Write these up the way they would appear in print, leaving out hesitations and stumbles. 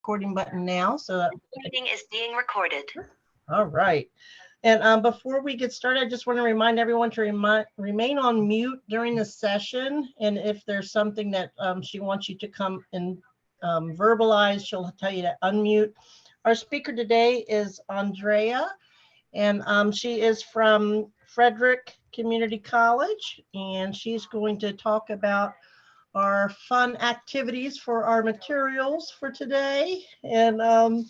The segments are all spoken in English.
recording button now. So The meeting is being recorded. All right. And before we get started, I just want to remind everyone to remain on mute during the session. And if there's something that she wants you to come and verbalize, she'll tell you to unmute. Our speaker today is Andrea, and she is from Frederick Community College, and she's going to talk about our fun activities for our materials for today. And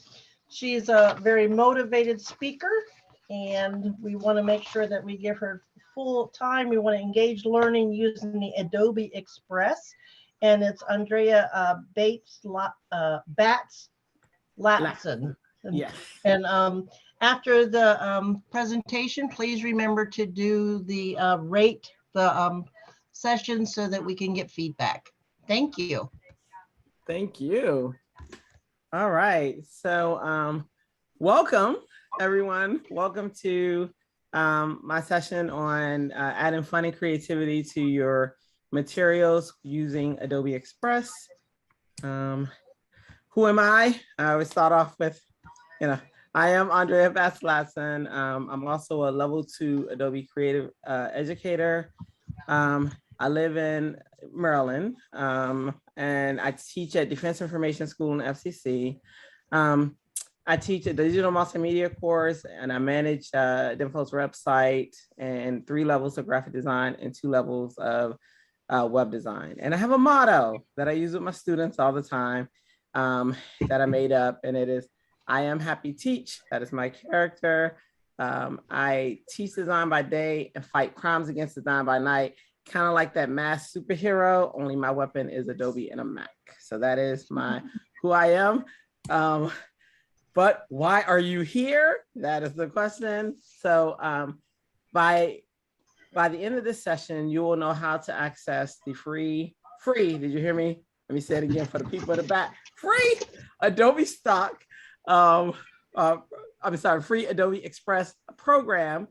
she's a very motivated speaker, and we want to make sure that we give her full time. We want to engage learning using the Adobe Express, and it's Andrea Batts-Latson. Yes. And after the presentation, please remember to do the rate the session so that we can get feedback. Thank you. Thank you. All right. So welcome, everyone. Welcome to my session on adding fun and creativity to your materials using Adobe Express. Who am I? I would start off with, I am Andrea Batts-Latson. I'm also a level 2 Adobe Creative educator. I live in Maryland, and I teach at Defense Information School in FCC. I teach a digital multimedia course, and I manage DIMFO's website and 3 levels of graphic design and 2 levels of web design. And I have a motto that I use with my students all the time that I made up, and it is, I am HappieTeach. That is my character. I teach design by day and fight crimes against design by night. Kind of like that masked superhero, only my weapon is Adobe and a Mac. So that is who I am. But why are you here? That is the question. So by the end of this session, you will know how to access the free, did you hear me? Let me say it again for the people in the back. Free Adobe stock, free Adobe Express program.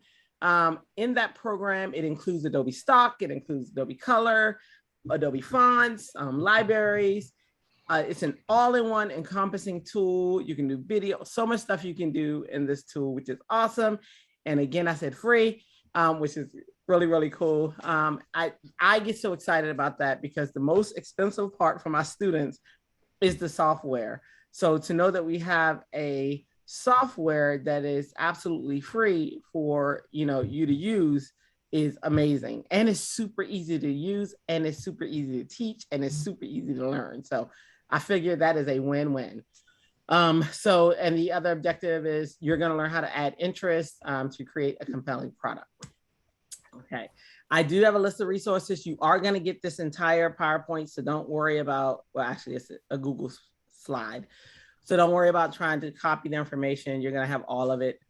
In that program, it includes Adobe stock, it includes Adobe Color, Adobe fonts, libraries. It's an all-in-one encompassing tool. You can do video, so much stuff you can do in this tool, which is awesome. And again, I said free, which is really, really cool. I get so excited about that because the most expensive part for my students is the software. So to know that we have a software that is absolutely free for you to use is amazing, and it's super easy to use, and it's super easy to teach, and it's super easy to learn. So I figure that is a win-win. And the other objective is you're going to learn how to add interest to create a compelling product. Okay, I do have a list of resources. You are going to get this entire PowerPoint, so don't worry about, well, actually it's a Google slide. So don't worry about trying to copy the information. You're going to have all of it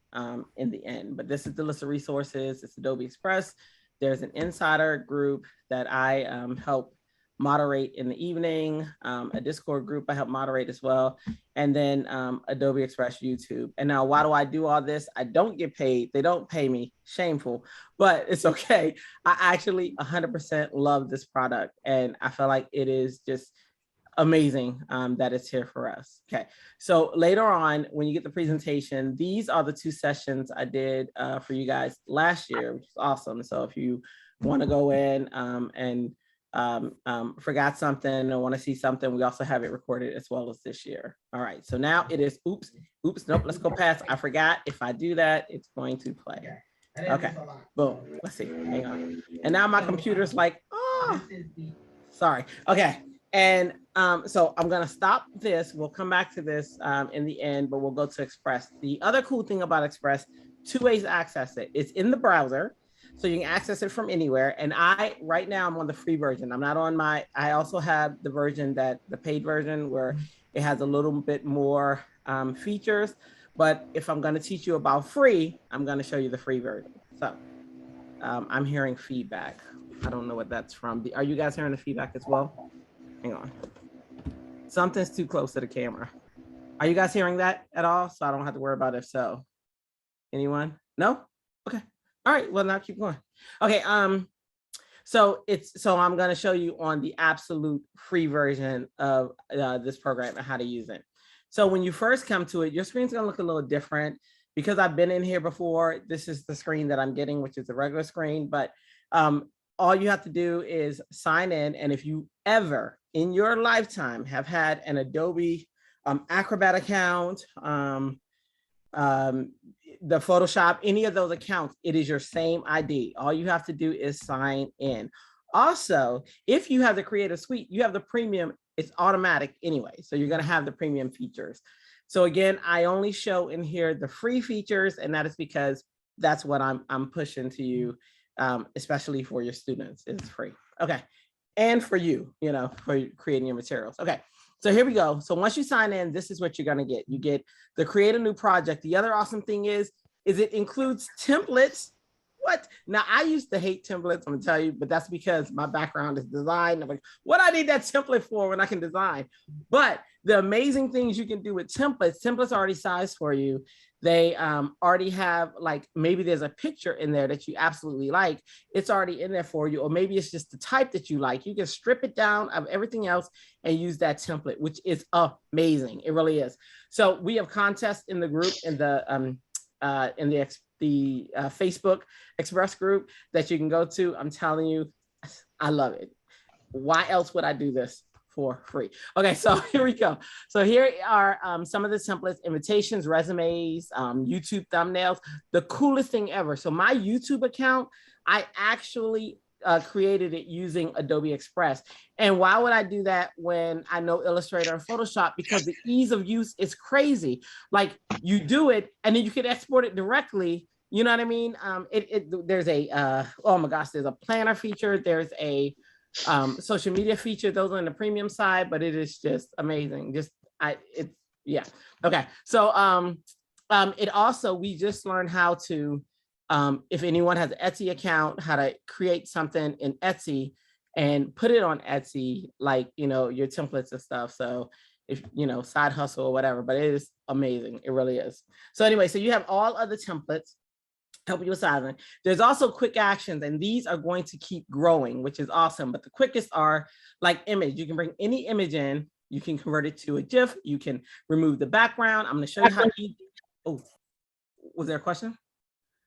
in the end. But this is the list of resources. It's Adobe Express. There's an insider group that I help moderate in the evening, a Discord group I help moderate as well, and then Adobe Express YouTube. And now, why do I do all this? I don't get paid. They don't pay me. Shameful, but it's okay. I actually 100% love this product, and I feel like it is just amazing that it's here for us. Okay, so later on, when you get the presentation, these are the 2 sessions I did for you guys last year, which is awesome. So if you want to go in and forgot something or want to see something, we also have it recorded as well as this year. All right, so now it is, oops, nope, let's go past. I forgot. If I do that, it's going to play. Okay, boom, let's see, hang on. And now my computer's like, oh, sorry. Okay. And so I'm going to stop this. We'll come back to this in the end, but we'll go to Express. The other cool thing about Express, 2 ways to access it. It's in the browser, so you can access it from anywhere. And right now I'm on the free version. I'm not on I also have the version the paid version where it has a little bit more features. But if I'm going to teach you about free, I'm going to show you the free version. So I'm hearing feedback. I don't know what that's from. Are you guys hearing the feedback as well? Hang on. Something's too close to the camera. Are you guys hearing that at all? So I don't have to worry about if so. Anyone? No? Okay. All right. Well, now keep going. Okay. So I'm going to show you on the absolute free version of this program and how to use it. So when you first come to it, your screen's gonna look a little different. Because I've been in here before, this is the screen that I'm getting, which is the regular screen. But all you have to do is sign in. And if you ever in your lifetime have had an Adobe Acrobat account, the Photoshop, any of those accounts, it is your same ID. All you have to do is sign in. Also, if you have the Creative Suite, you have the premium, it's automatic anyway. So you're gonna have the premium features. So again, I only show in here the free features, and that is because that's what I'm pushing to you, especially for your students, it's free. Okay, and for you, you know, for creating your materials. Okay, so here we go. So once you sign in, this is what you're gonna get. You get the create a new project. The other awesome thing is it includes templates. What? Now, I used to hate templates, I'm gonna tell you, but that's because my background is design. I'm like, what I need that template for when I can design? But the amazing things you can do with templates are already sized for you. They already have, like, maybe there's a picture in there that you absolutely like. It's already in there for you, or maybe it's just the type that you like. You can strip it down of everything else and use that template, which is amazing. It really is. So we have contests in the group, in the Facebook Express group that you can go to. I'm telling you, I love it. Why else would I do this for free? Okay, so here we go. So here are some of the templates: invitations, resumes, YouTube thumbnails, the coolest thing ever. So my YouTube account, I actually created it using Adobe Express. And why would I do that when I know Illustrator and Photoshop? Because the ease of use is crazy. Like, you do it and then you can export it directly. You know what I mean? There's a, oh my gosh, there's a planner feature. There's a social media feature. Those are on the premium side, but it is just amazing. Yeah. Okay. So it also, we just learned how to, if anyone has an Etsy account, how to create something in Etsy and put it on Etsy, like, you know, your templates and stuff. So if, you know, side hustle or whatever, but it is amazing. It really is. So anyway, so you have all of the templates help you with sizing. There's also quick actions, and these are going to keep growing, which is awesome. But the quickest are like image. You can bring any image in, you can convert it to a GIF, you can remove the background. I'm going to show you how easy. Oh, was there a question?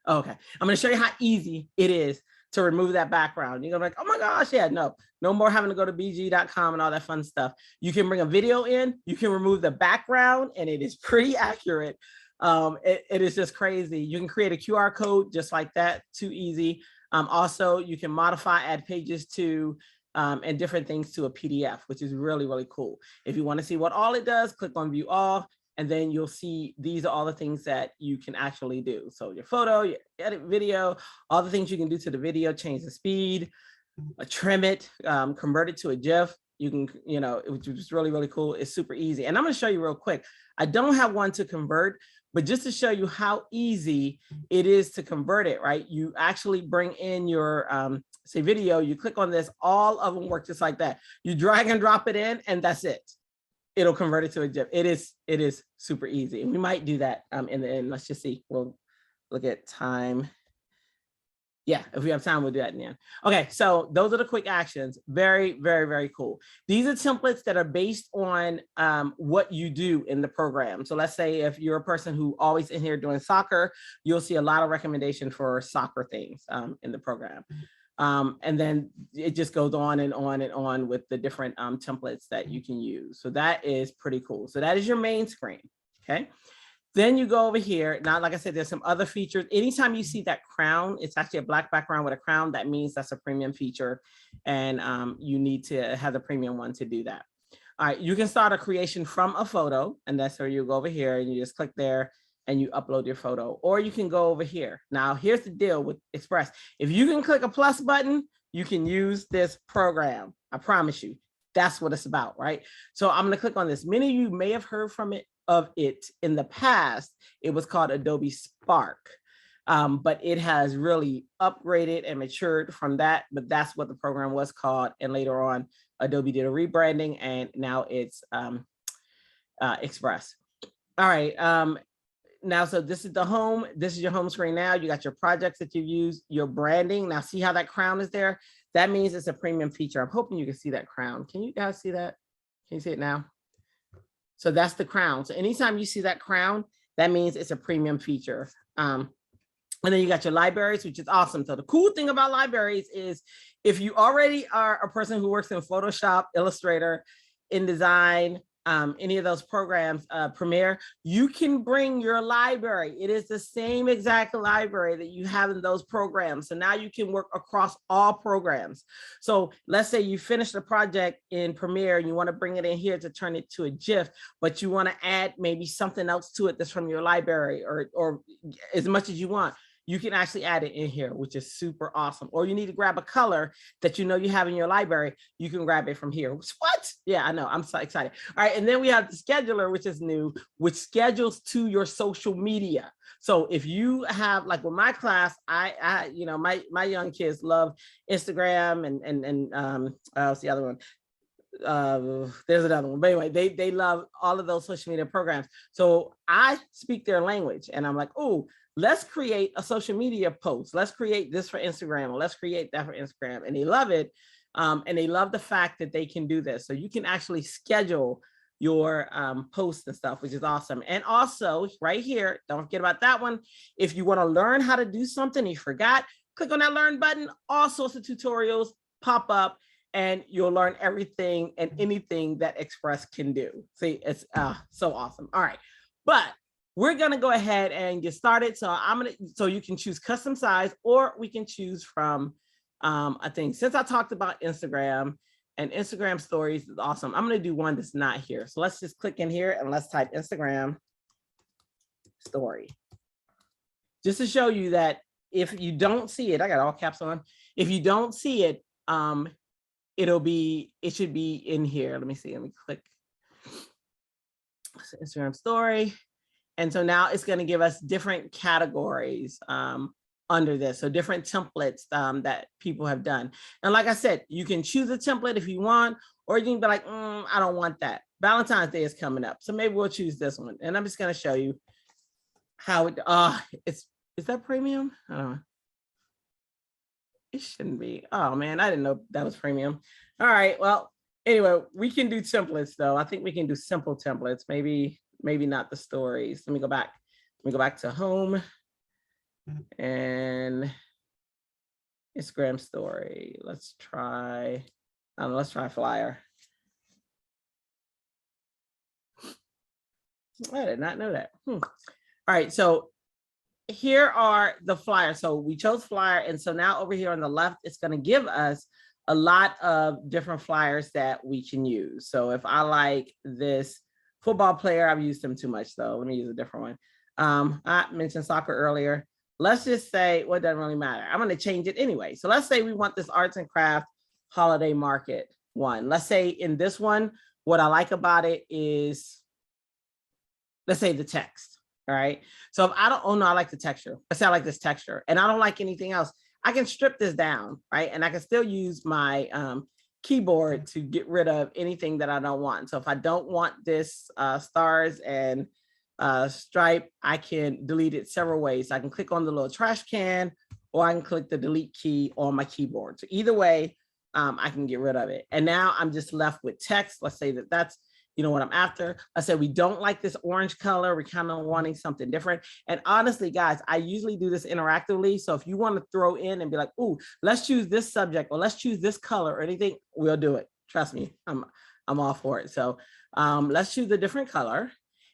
Oh, okay. I'm going to show you how easy it is to remove that background. You're gonna be like, oh my gosh, yeah, no more having to go to bg.com and all that fun stuff. You can bring a video in, you can remove the background, and it is pretty accurate. It is just crazy. You can create a QR code just like that, too easy. Also, you can modify, add pages to, and different things to a PDF, which is really, really cool. If you want to see what all it does, click on view all, and then you'll see these are all the things that you can actually do. So your photo, your edit video, all the things you can do to the video, change the speed, trim it, convert it to a GIF. You can, you know, which is really, really cool. It's super easy. And I'm going to show you real quick. I don't have one to convert, but just to show you how easy it is to convert it, right? You actually bring in your, say, video, you click on this, all of them work just like that. You drag and drop it in, and that's it. It'll convert it to a GIF. It is super easy. We might do that in the end. Let's just see. We'll look at time. Yeah, if we have time, we'll do that in the end. Okay, so those are the quick actions. Very, very, very cool. These are templates that are based on what you do in the program. So let's say if you're a person who always in here doing soccer, you'll see a lot of recommendation for soccer things in the program. And then it just goes on and on and on with the different templates that you can use. So that is pretty cool. So that is your main screen, okay? Then you go over here. Now, like I said, there's some other features. Anytime you see that crown, it's actually a black background with a crown. That means that's a premium feature. And you need to have the premium one to do that. All right, you can start a creation from a photo. And that's where you go over here and you just click there and you upload your photo. Or you can go over here. Now, here's the deal with Express. If you can click a plus button, you can use this program. I promise you. That's what it's about, right? So I'm going to click on this. Many of you may have heard of it in the past. It was called Adobe Spark, but it has really upgraded and matured from that. But that's what the program was called. And later on, Adobe did a rebranding, and now it's Express. All right. Now, so this is the home. This is your home screen now. You got your projects that you've used, your branding. Now, see how that crown is there? That means it's a premium feature. I'm hoping you can see that crown. Can you guys see that? Can you see it now? So that's the crown. So anytime you see that crown, that means it's a premium feature. And then you got your libraries, which is awesome. So the cool thing about libraries is if you already are a person who works in Photoshop, Illustrator, InDesign, any of those programs, Premiere, you can bring your library. It is the same exact library that you have in those programs. So now you can work across all programs. So let's say you finish the project in Premiere and you want to bring it in here to turn it to a GIF, but you want to add maybe something else to it that's from your library or as much as you want. You can actually add it in here, which is super awesome. Or you need to grab a color that you know you have in your library, you can grab it from here. What? Yeah, I know, I'm so excited. All right, and then we have the scheduler, which is new, which schedules to your social media. So if you have, like with my class, I you know, my young kids love Instagram and what's the other one? There's another one, but anyway, they love all of those social media programs. So I speak their language and I'm like, oh, let's create a social media post. Let's create this for Instagram, or let's create that for Instagram. And they love it. And they love the fact that they can do this. So you can actually schedule your posts and stuff, which is awesome. And also right here, don't forget about that one. If you want to learn how to do something you forgot, click on that learn button. All sorts of tutorials pop up and you'll learn everything and anything that Express can do. See, it's so awesome. All right, but we're gonna go ahead and get started. So you can choose custom size, or we can choose from, I think since I talked about Instagram and Instagram stories is awesome, I'm gonna do one that's not here. So let's just click in here and let's type Instagram story. Just to show you that if you don't see it, I got all caps on. If you don't see it, it should be in here. Let me see, let me click Instagram story. And so now it's going to give us different categories under this. So different templates that people have done. And like I said, you can choose a template if you want, or you can be like, I don't want that. Valentine's Day is coming up. So maybe we'll choose this one. And I'm just going to show you how it, is that premium? I don't know. It shouldn't be. Oh man, I didn't know that was premium. All right, well, anyway, we can do templates though. I think we can do simple templates. Maybe not the stories. Let me go back. Let me go back to home and Instagram story. Let's try, let's try flyer. I did not know that. All right, so here are the flyers. So we chose flyer. And so now over here on the left, it's going to give us a lot of different flyers that we can use. So if I like this football player, I've used them too much though. Let me use a different one. I mentioned soccer earlier. Let's just say, well, it doesn't really matter. I'm going to change it anyway. So let's say we want this arts and craft holiday market one. Let's say in this one, what I like about it is, let's say the text. All right. So if I don't, oh no, I like the texture. Let's say I like this texture and I don't like anything else. I can strip this down, right? And I can still use my keyboard to get rid of anything that I don't want. So if I don't want this stars and stripe, I can delete it several ways. I can click on the little trash can, or I can click the delete key on my keyboard. So either way, I can get rid of it. And now I'm just left with text. Let's say that that's, you know, what I'm after. I said, we don't like this orange color. We're kind of wanting something different. And honestly, guys, I usually do this interactively. So if you want to throw in and be like, oh, let's choose this subject, or let's choose this color or anything, we'll do it. Trust me, I'm all for it. So let's choose a different color.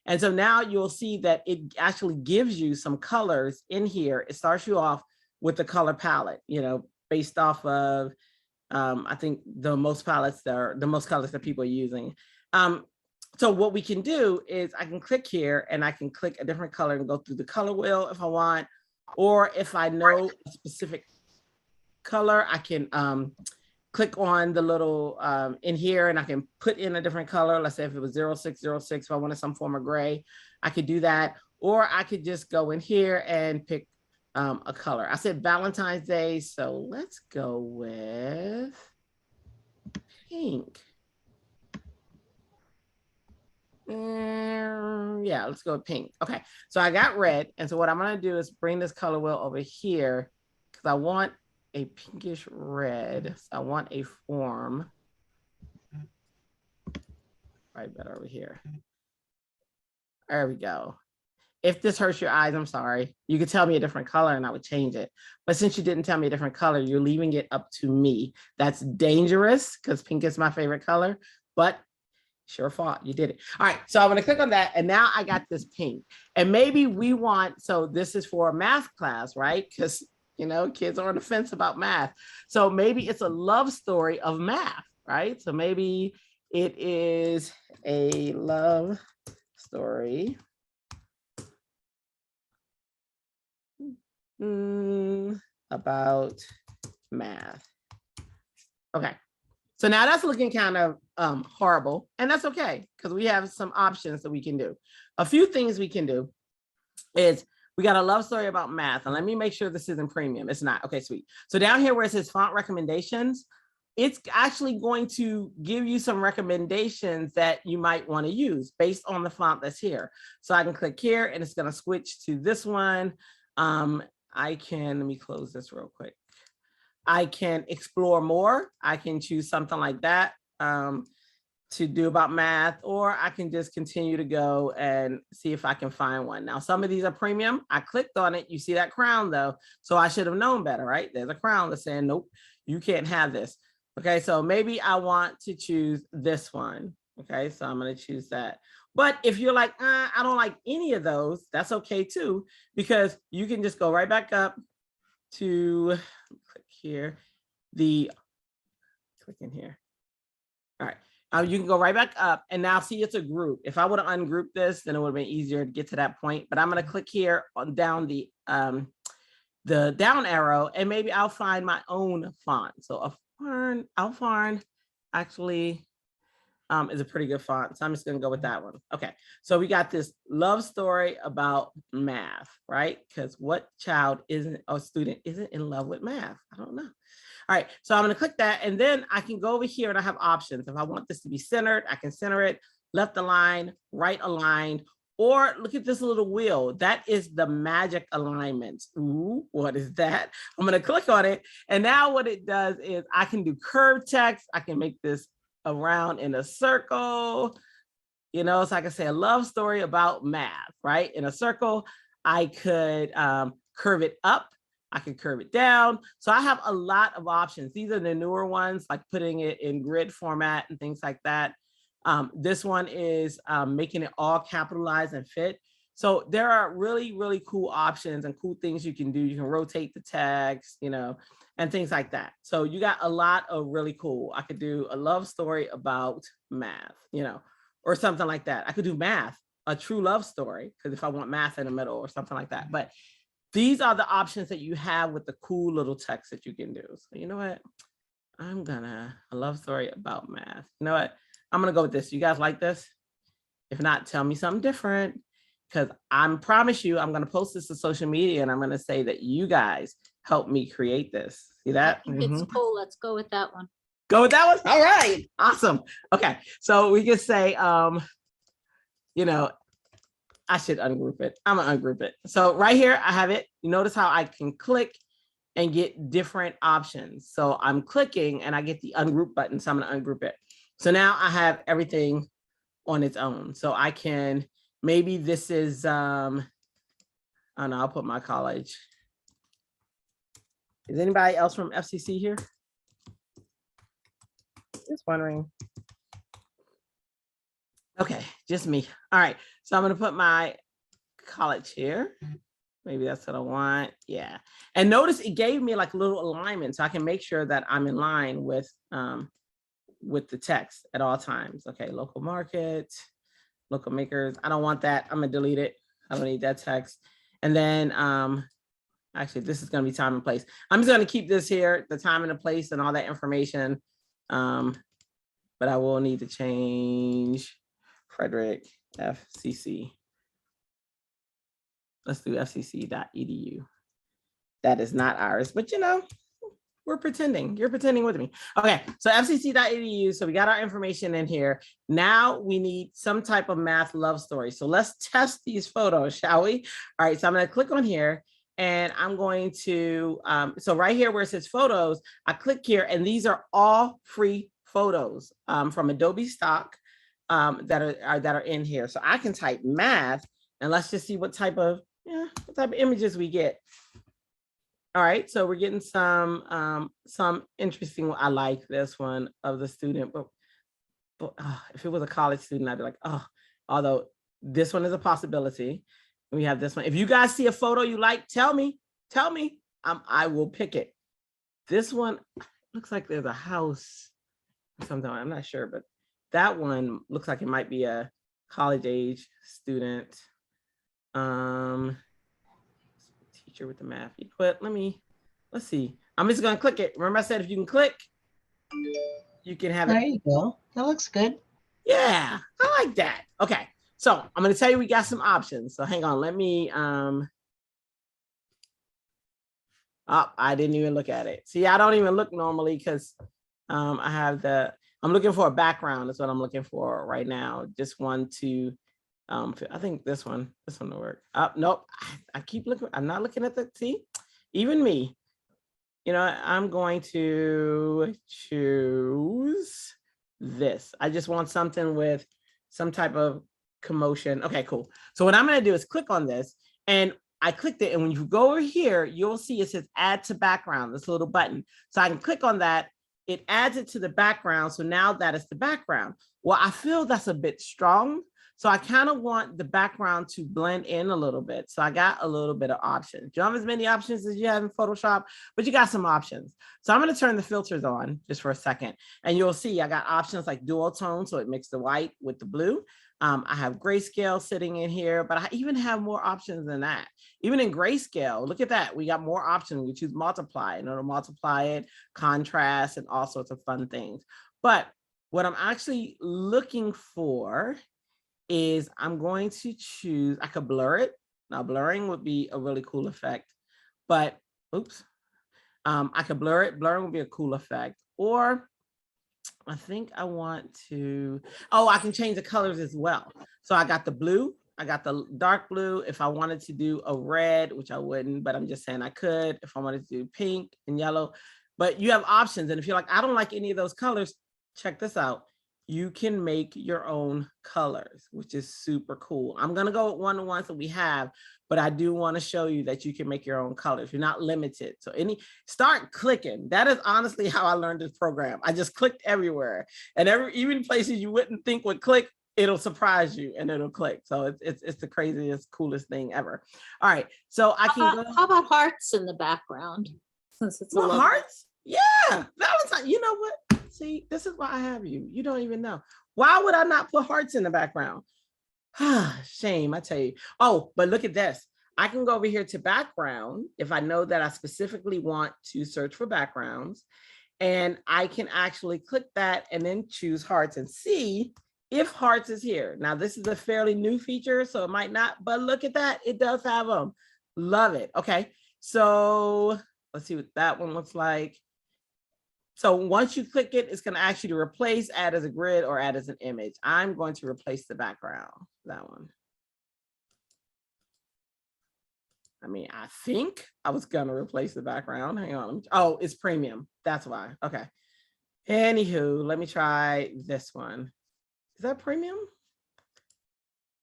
And so now you'll see that it actually gives you some colors in here. It starts you off with the color palette, you know, based off of, I think the most palettes that are the most colors that people are using. So what we can do is I can click here and I can click a different color and go through the color wheel if I want, or if I know a specific color, I can click on the little in here and I can put in a different color. Let's say if it was 0606, if I wanted some form of gray, I could do that. Or I could just go in here and pick a color. I said Valentine's Day, so let's go with pink. Yeah, let's go with pink. Okay, so I got red. And so what I'm gonna do is bring this color wheel over here because I want a pinkish red. So I want a form. Right, better over here. There we go. If this hurts your eyes, I'm sorry. You could tell me a different color and I would change it. But since you didn't tell me a different color, you're leaving it up to me. That's dangerous because pink is my favorite color, but sure fought, you did it. All right, so I'm gonna click on that and now I got this pink. And maybe we want, so this is for a math class, right? Because, you know, kids are on the fence about math. So maybe it's a love story of math, right? So maybe it is a love story about math. Okay, so now that's looking kind of horrible, and that's okay because we have some options that we can do. A few things we can do is we got a love story about math, and let me make sure this isn't premium. It's not. Okay, sweet. So down here where it says font recommendations, it's actually going to give you some recommendations that you might want to use based on the font that's here. So I can click here and it's going to switch to this one. Let me close this real quick. I can explore more. I can choose something like that to do about math, or I can just continue to go and see if I can find one. Now, some of these are premium. I clicked on it. You see that crown though. So I should have known better, right? There's a crown that's saying, nope, you can't have this. Okay, so maybe I want to choose this one. Okay, so I'm going to choose that. But if you're like, I don't like any of those, that's okay too, because you can just go right back up to, click here, click in here. All right, you can go right back up and now see it's a group. If I would have ungrouped this, then it would have been easier to get to that point. But I'm going to click here on down the down arrow, and maybe I'll find my own font. So Alfarn actually is a pretty good font. So I'm just going to go with that one. Okay, so we got this love story about math, right? Because what child isn't, or student isn't in love with math? I don't know. All right, so I'm going to click that, and then I can go over here and I have options. If I want this to be centered, I can center it, left aligned, right aligned, or look at this little wheel. That is the magic alignment. Ooh, what is that? I'm going to click on it, and now what it does is I can do curved text. I can make this around in a circle, you know, so I can say a love story about math, right? In a circle, I could curve it up. I can curve it down. So I have a lot of options. These are the newer ones, like putting it in grid format and things like that. This one is making it all capitalized and fit. So there are really, really cool options and cool things you can do. You can rotate the text, you know, and things like that. So you got a lot of really cool. I could do a love story about math, you know, or something like that. I could do math, a true love story, because if I want math in the middle or something like that. But these are the options that you have with the cool little text that you can do. So you know what? A love story about math. You know what? I'm gonna go with this. You guys like this? If not, tell me something different, because I promise you, I'm gonna post this to social media and I'm gonna say that you guys helped me create this. See that? I think it's cool. Let's go with that one. Go with that one? All right, awesome. Okay, so we can say, you know, I should ungroup it. I'm gonna ungroup it. So right here, I have it. You notice how I can click and get different options. So I'm clicking and I get the ungroup button. So I'm gonna ungroup it. So now I have everything on its own. So I can, maybe this is, I don't know, I'll put my college. Is anybody else from FCC here? Just wondering. Okay, just me. All right, so I'm gonna put my college here. Maybe that's what I want. Yeah, and notice it gave me like a little alignment, so I can make sure that I'm in line with the text at all times. Okay, local market, local makers. I don't want that. I'm gonna delete it. I don't need that text. And then actually, this is gonna be time and place. I'm just gonna keep this here, the time and the place and all that information. But I will need to change Frederick FCC. Let's do fcc.edu. That is not ours, but you know, we're pretending. You're pretending with me. Okay, so fcc.edu. So we got our information in here. Now we need some type of math love story. So let's test these photos, shall we? All right, so I'm gonna click on here and I'm going to, so right here where it says photos, I click here and these are all free photos from Adobe stock. that are in here. So I can type math and let's just see what type of images we get. All right, so we're getting some interesting. I like this one of the student, but if it was a college student, I'd be like, oh, although this one is a possibility. We have this one. If you guys see a photo you like, tell me. I will pick it. This one looks like there's a house or something. I'm not sure, but that one looks like it might be a college age student. Teacher with the math. But let's see. I'm just gonna click it. Remember I said if you can click, you can have it. There you go. That looks good. Yeah, I like that. Okay, so I'm gonna tell you we got some options. So hang on, let me I didn't even look at it. See, I don't even look normally because I'm looking for a background. That's what I'm looking for right now. Just one to I think this one will work. Nope. I keep looking. I'm not looking at see, even me. You know, I'm going to choose this. I just want something with some type of commotion. Okay, cool. So what I'm going to do is click on this, and I clicked it. And when you go over here, you'll see it says add to background, this little button. So I can click on that. It adds it to the background. So now that is the background. Well, I feel that's a bit strong. So I kind of want the background to blend in a little bit. So I got a little bit of options. You don't have as many options as you have in Photoshop, but you got some options. So I'm going to turn the filters on just for a second. And you'll see I got options like dual tone. So it makes the white with the blue. I have grayscale sitting in here, but I even have more options than that. Even in grayscale, look at that. We got more options. We choose multiply, and it'll multiply it, contrast, and all sorts of fun things. But what I'm actually looking for is I'm going to choose, I could blur it. Now blurring would be a really cool effect, but oops. I could blur it. Blurring would be a cool effect. Or I think I want to, I can change the colors as well. So I got the blue, I got the dark blue. If I wanted to do a red, which I wouldn't, but I'm just saying I could, if I wanted to do pink and yellow, but you have options. And if you're like, I don't like any of those colors, check this out. You can make your own colors, which is super cool. I'm going to go with one of the ones that we have, but I do want to show you that you can make your own colors. You're not limited. So start clicking. That is honestly how I learned this program. I just clicked everywhere, and even places you wouldn't think would click, it'll surprise you and it'll click. So it's the craziest, coolest thing ever. All right. So I can go. How about hearts in the background? Since it's well, hearts? Yeah. Valentine, you know what? See, this is why I have you. You don't even know. Why would I not put hearts in the background? Shame, I tell you. Oh, but look at this. I can go over here to background if I know that I specifically want to search for backgrounds. And I can actually click that and then choose hearts and see if hearts is here. Now, this is a fairly new feature, so it might not, but look at that. It does have them. Love it. Okay, so let's see what that one looks like. So once you click it, it's going to ask you to replace, add as a grid, or add as an image. I'm going to replace the background, that one. I mean, I think I was going to replace the background. Hang on. Oh, it's premium. That's why. Okay. Anywho, let me try this one. Is that premium?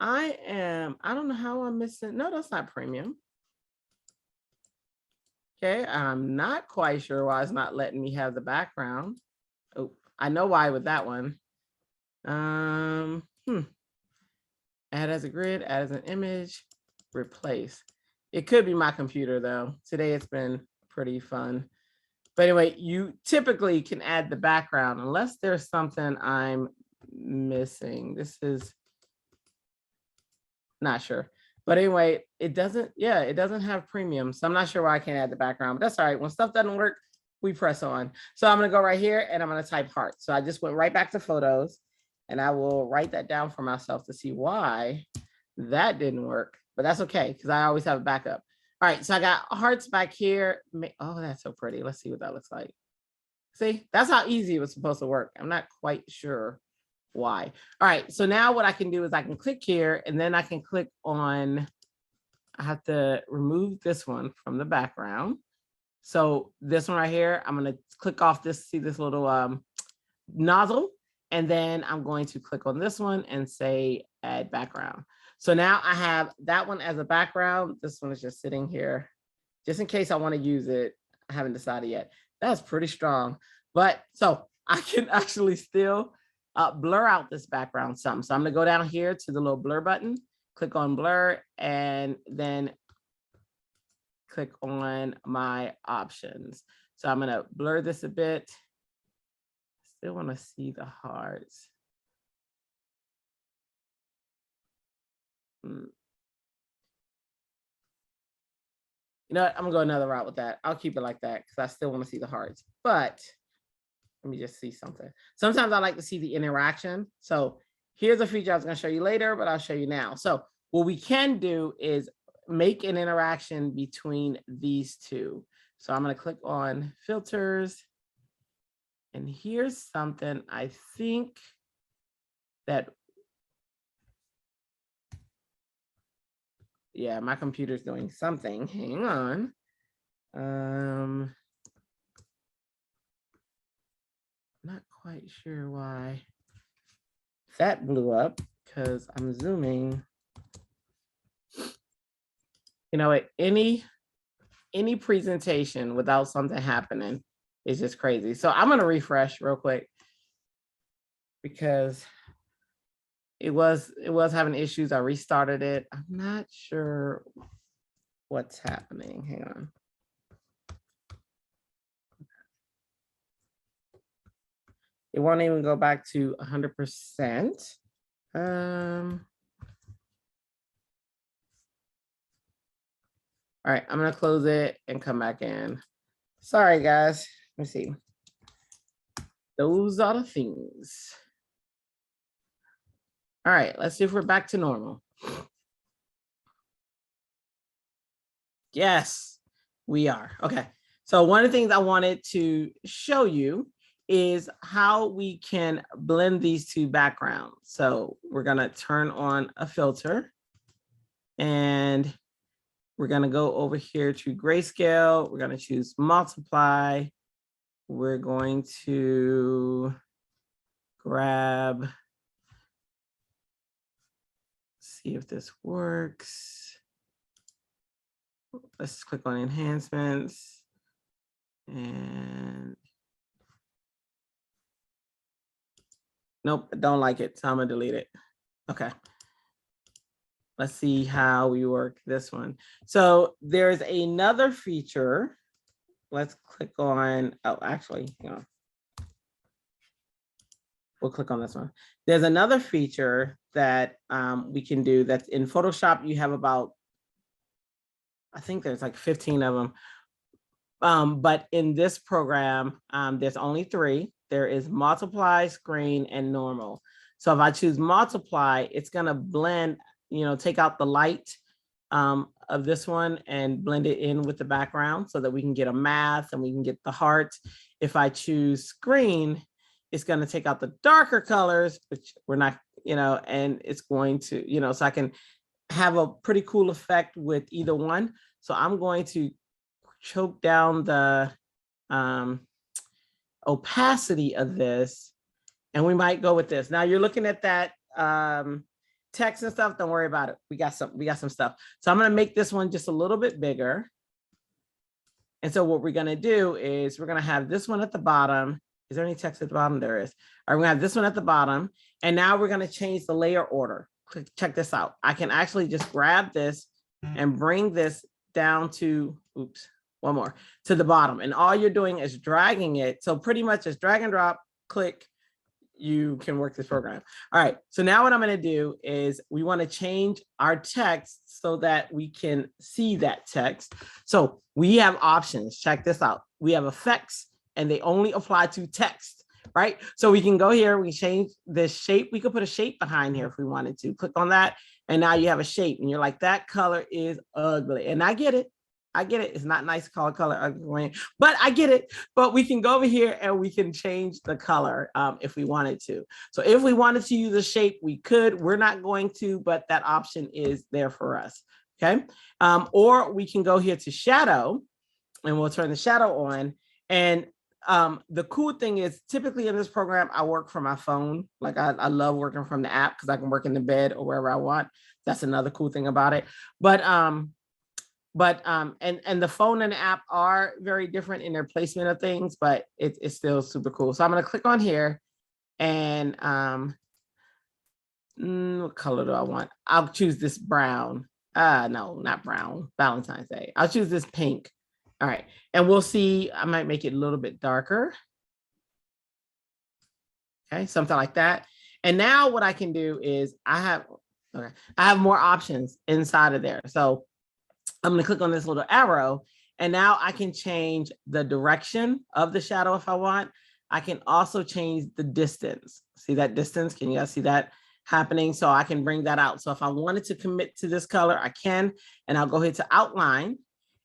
I don't know how I'm missing. No, that's not premium. Okay, I'm not quite sure why it's not letting me have the background. Oh, I know why with that one. Add as a grid, add as an image, replace. It could be my computer though. Today it's been pretty fun. But anyway, you typically can add the background unless there's something I'm missing. This is not sure. But anyway, it doesn't have premium. So I'm not sure why I can't add the background, but that's all right. When stuff doesn't work, we press on. So I'm going to go right here and I'm going to type heart. So I just went right back to photos and I will write that down for myself to see why that didn't work. But that's okay because I always have a backup. All right, so I got hearts back here. Oh, that's so pretty. Let's see what that looks like. See, that's how easy it was supposed to work. I'm not quite sure why. All right, so now what I can do is I can click here and then I can click on, I have to remove this one from the background. So this one right here, I'm gonna click off this, see this little nozzle, And then I'm going to click on this one and say add background. So now I have that one as a background. This one is just sitting here just in case I want to use it. I haven't decided yet. That's pretty strong. But so I can actually still blur out this background some. So I'm going to go down here to the little blur button, click on blur, and then click on my options. So I'm going to blur this a bit. Still want to see the hearts. You know what? I'm gonna go another route with that. I'll keep it like that because I still want to see the hearts. But let me just see something. Sometimes I like to see the interaction. So here's a feature I was gonna show you later, but I'll show you now. So what we can do is make an interaction between these two. So I'm gonna click on filters. And here's something I think that, yeah, my computer's doing something. Hang on. Not quite sure why that blew up because I'm zooming. You know, at any presentation without something happening is just crazy. So I'm gonna refresh real quick because it was having issues. I restarted it. I'm not sure what's happening. Hang on. It won't even go back to 100%. All right, I'm gonna close it and come back in. Sorry, guys. Let me see. Those are the things. All right, let's see if we're back to normal. Yes, we are. Okay, so one of the things I wanted to show you is how we can blend these two backgrounds. So we're gonna turn on a filter and we're gonna go over here to grayscale. We're gonna choose multiply. We're going to grab, see if this works. Let's click on enhancements and nope, I don't like it, so I'm gonna delete it. Okay. Let's see how we work this one. So there's another feature. Let's click on, oh, actually, hang on. We'll click on this one. There's another feature that we can do that's in Photoshop. You have about, I think there's like 15 of them. But in this program, there's only 3. There is multiply, screen, and normal. So if I choose multiply, it's gonna blend, you know, take out the light of this one and blend it in with the background so that we can get a math and we can get the heart. If I choose screen, it's going to take out the darker colors, which we're not, you know, and it's going to, you know, so I can have a pretty cool effect with either one. So I'm going to choke down the opacity of this, and we might go with this. Now you're looking at that text and stuff. Don't worry about it. We got some stuff. So I'm going to make this one just a little bit bigger. And so what we're going to do is we're going to have this one at the bottom. Is there any text at the bottom? There is. All right, we're going to have this one at the bottom. And now we're going to change the layer order. Check this out. I can actually just grab this and bring this down to, oops, one more, to the bottom. And all you're doing is dragging it. So pretty much just drag and drop, click, you can work this program. All right, so now what I'm gonna do is we wanna change our text so that we can see that text. So we have options, check this out. We have effects and they only apply to text, right? So we can go here, we change this shape. We could put a shape behind here if we wanted to. Click on that and now you have a shape and you're like, that color is ugly. And I get it. It's not nice color ugly, but I get it. But we can go over here and we can change the color if we wanted to. So if we wanted to use a shape, we could. We're not going to, but that option is there for us. Okay. Or we can go here to shadow and we'll turn the shadow on. And the cool thing is typically in this program, I work from my phone. Like I love working from the app because I can work in the bed or wherever I want. That's another cool thing about it. But and the phone and the app are very different in their placement of things, but it's still super cool. So I'm going to click on here and what color do I want? I'll choose this brown. No, not brown. Valentine's Day. I'll choose this pink. All right. And we'll see. I might make it a little bit darker. Okay, something like that. And now what I can do is I have more options inside of there. So I'm going to click on this little arrow and now I can change the direction of the shadow if I want. I can also change the distance. See that distance? Can you guys see that happening? So I can bring that out. So if I wanted to commit to this color, I can, and I'll go ahead to outline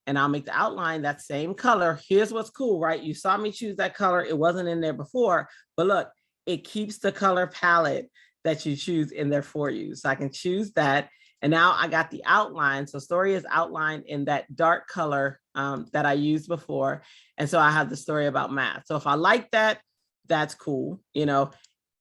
and I'll make the outline that same color. Here's what's cool, right? You saw me choose that color. It wasn't in there before, but look, it keeps the color palette that you choose in there for you. So I can choose that. And now I got the outline. So story is outlined in that dark color that I used before. And so I have the story about math. So if I like that, that's cool. You know,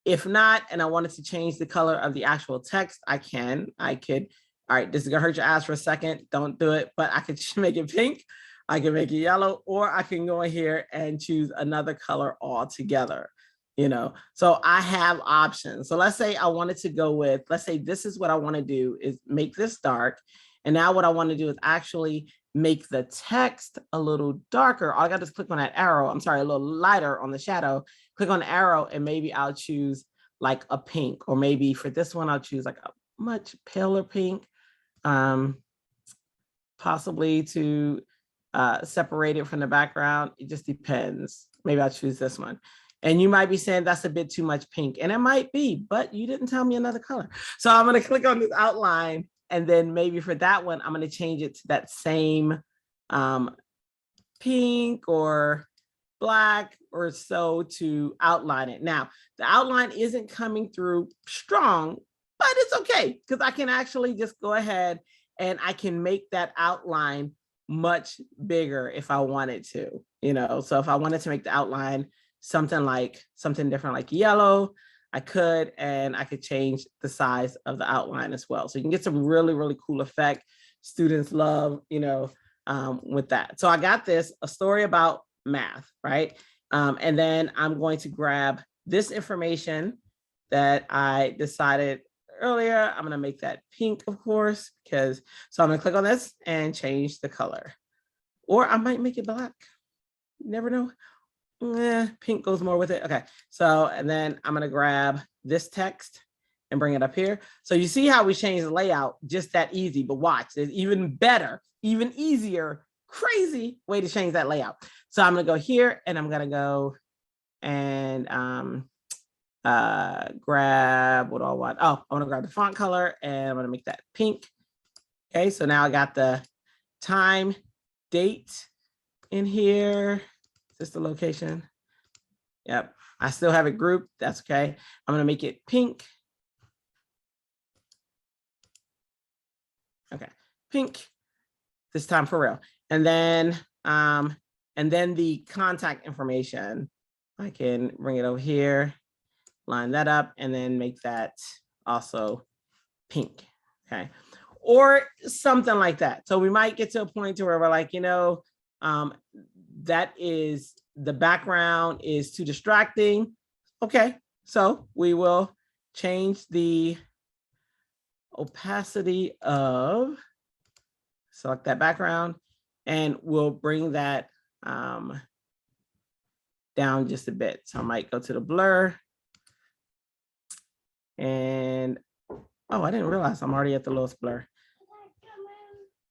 if not, and I wanted to change the color of the actual text, I could, all right, this is gonna hurt your eyes for a second. Don't do it, but I could make it pink. I can make it yellow, or I can go in here and choose another color altogether. You know, so I have options. So let's say I wanted to go with, let's say this is what I want to do is make this dark. And now what I want to do is actually make the text a little darker. All I got to click on that arrow. I'm sorry, a little lighter on the shadow. Click on the arrow and maybe I'll choose like a pink, or maybe for this one, I'll choose like a much paler pink, possibly to separate it from the background. It just depends. Maybe I'll choose this one. And you might be saying that's a bit too much pink, and it might be, but you didn't tell me another color. So I'm going to click on this outline, and then maybe for that one, I'm going to change it to that same pink or black or so to outline it. Now, the outline isn't coming through strong, but it's okay because I can actually just go ahead and I can make that outline much bigger if I wanted to, you know. So if I wanted to make the outline something different like yellow, I could, and I could change the size of the outline as well. So you can get some really, really cool effect. Students love, you know, with that. So I got this, a story about math, right? And then I'm going to grab this information that I decided earlier. I'm going to make that pink, of course, so I'm going to click on this and change the color, or I might make it black. You never know. Pink goes more with it. Okay, so and then I'm going to grab this text and bring it up here. So you see how we change the layout just that easy, but watch, there's even better, even easier, crazy way to change that layout. So I'm going to go here and I'm going to go and grab, what do I want? Oh, I want to grab the font color and I'm going to make that pink. Okay, so now I got the time, date in here. Is this the location? Yep, I still have it grouped. That's okay. I'm going to make it pink. Okay, pink this time for real. And then the contact information, I can bring it over here, line that up, and then make that also pink. Okay, or something like that. So we might get to a point to where we're like, you know, that is, the background is too distracting. Okay, so we will change the opacity of, select that background, and we'll bring that down just a bit. So I might go to the blur. And, oh, I didn't realize I'm already at the lowest blur.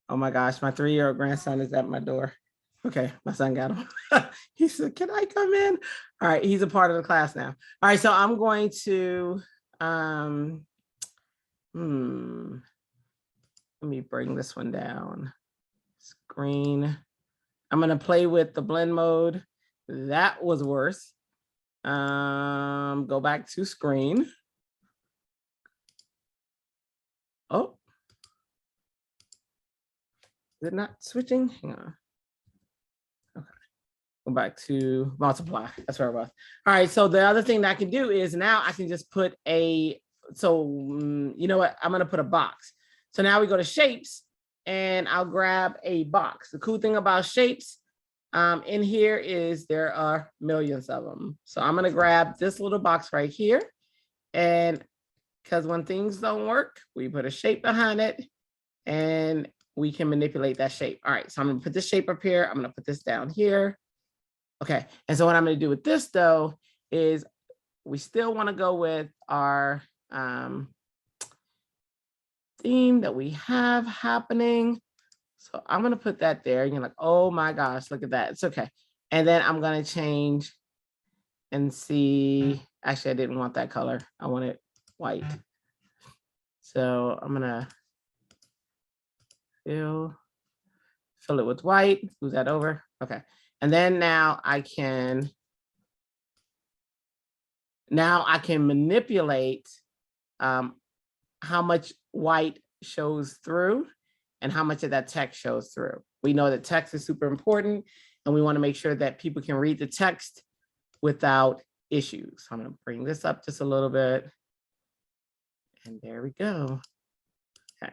Oh my gosh, my 3-year-old grandson is at my door. Okay, my son got him. He said, can I come in? All right, he's a part of the class now. All right, so I'm going to, let me bring this one down. Screen. I'm gonna play with the blend mode. That was worse. Go back to screen. Oh. Is it not switching? Hang on. Okay. Go back to multiply. That's where I was. All right. So the other thing that I can do is now I can just put you know what? I'm going to put a box. So now we go to shapes and I'll grab a box. The cool thing about shapes in here is there are millions of them. So I'm going to grab this little box right here. And because when things don't work, we put a shape behind it and we can manipulate that shape. All right. So I'm going to put this shape up here. I'm going to put this down here. Okay, and so what I'm going to do with this though is we still want to go with our theme that we have happening. So I'm going to put that there. You're like, oh my gosh, look at that. It's okay. And then I'm going to change and see. Actually, I didn't want that color. I want it white. So I'm going to fill it with white. Move that over. Okay. And then now I can manipulate how much white shows through and how much of that text shows through. We know that text is super important and we want to make sure that people can read the text without issues. So I'm going to bring this up just a little bit. And there we go. Okay.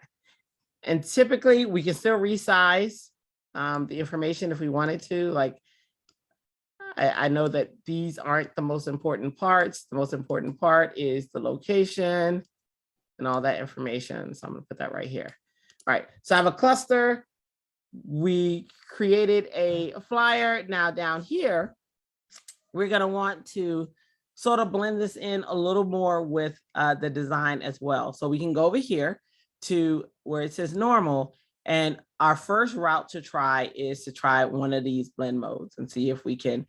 And typically we can still resize the information if we wanted to. Like, I know that these aren't the most important parts. The most important part is the location and all that information. So I'm gonna put that right here. All right, so I have a cluster. We created a flyer. Now down here, we're gonna want to sort of blend this in a little more with the design as well. So we can go over here to where it says normal. And our first route to try is to try one of these blend modes and see if we can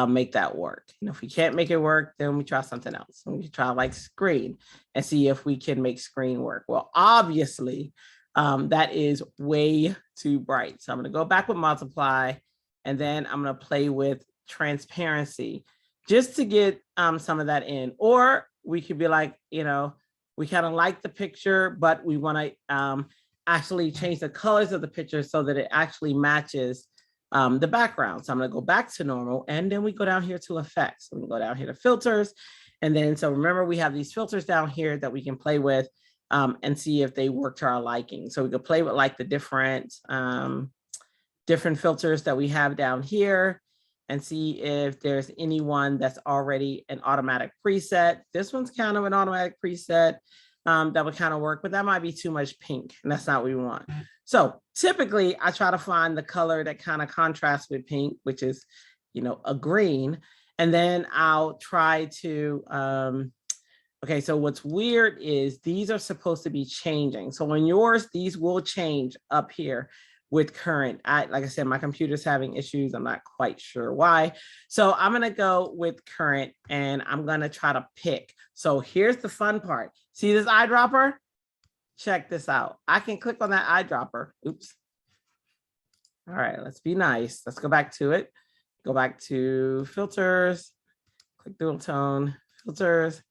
make that work. And if we can't make it work, then we try something else. And we can try like screen and see if we can make screen work. Well, obviously, that is way too bright. So I'm going to go back with multiply, and then I'm going to play with transparency just to get some of that in. Or we could be like, you know, we kind of like the picture, but we want to actually change the colors of the picture so that it actually matches the background. So I'm going to go back to normal, and then we go down here to effects. So we go down here to filters. And then, so remember, we have these filters down here that we can play with and see if they work to our liking. So we could play with like the different filters that we have down here and see if there's anyone that's already an automatic preset. This one's kind of an automatic preset. That would kind of work, but that might be too much pink, and that's not what we want. So typically I try to find the color that kind of contrasts with pink, which is, you know, a green. And then I'll try to, okay, so what's weird is these are supposed to be changing. So on yours, these will change up here with current. Like I said, my computer's having issues. I'm not quite sure why. So I'm going to go with current, and I'm going to try to pick. So here's the fun part. See this eyedropper? Check this out. I can click on that eyedropper. Oops. All right, let's be nice. Let's go back to it. Go back to filters, click dual tone, filters,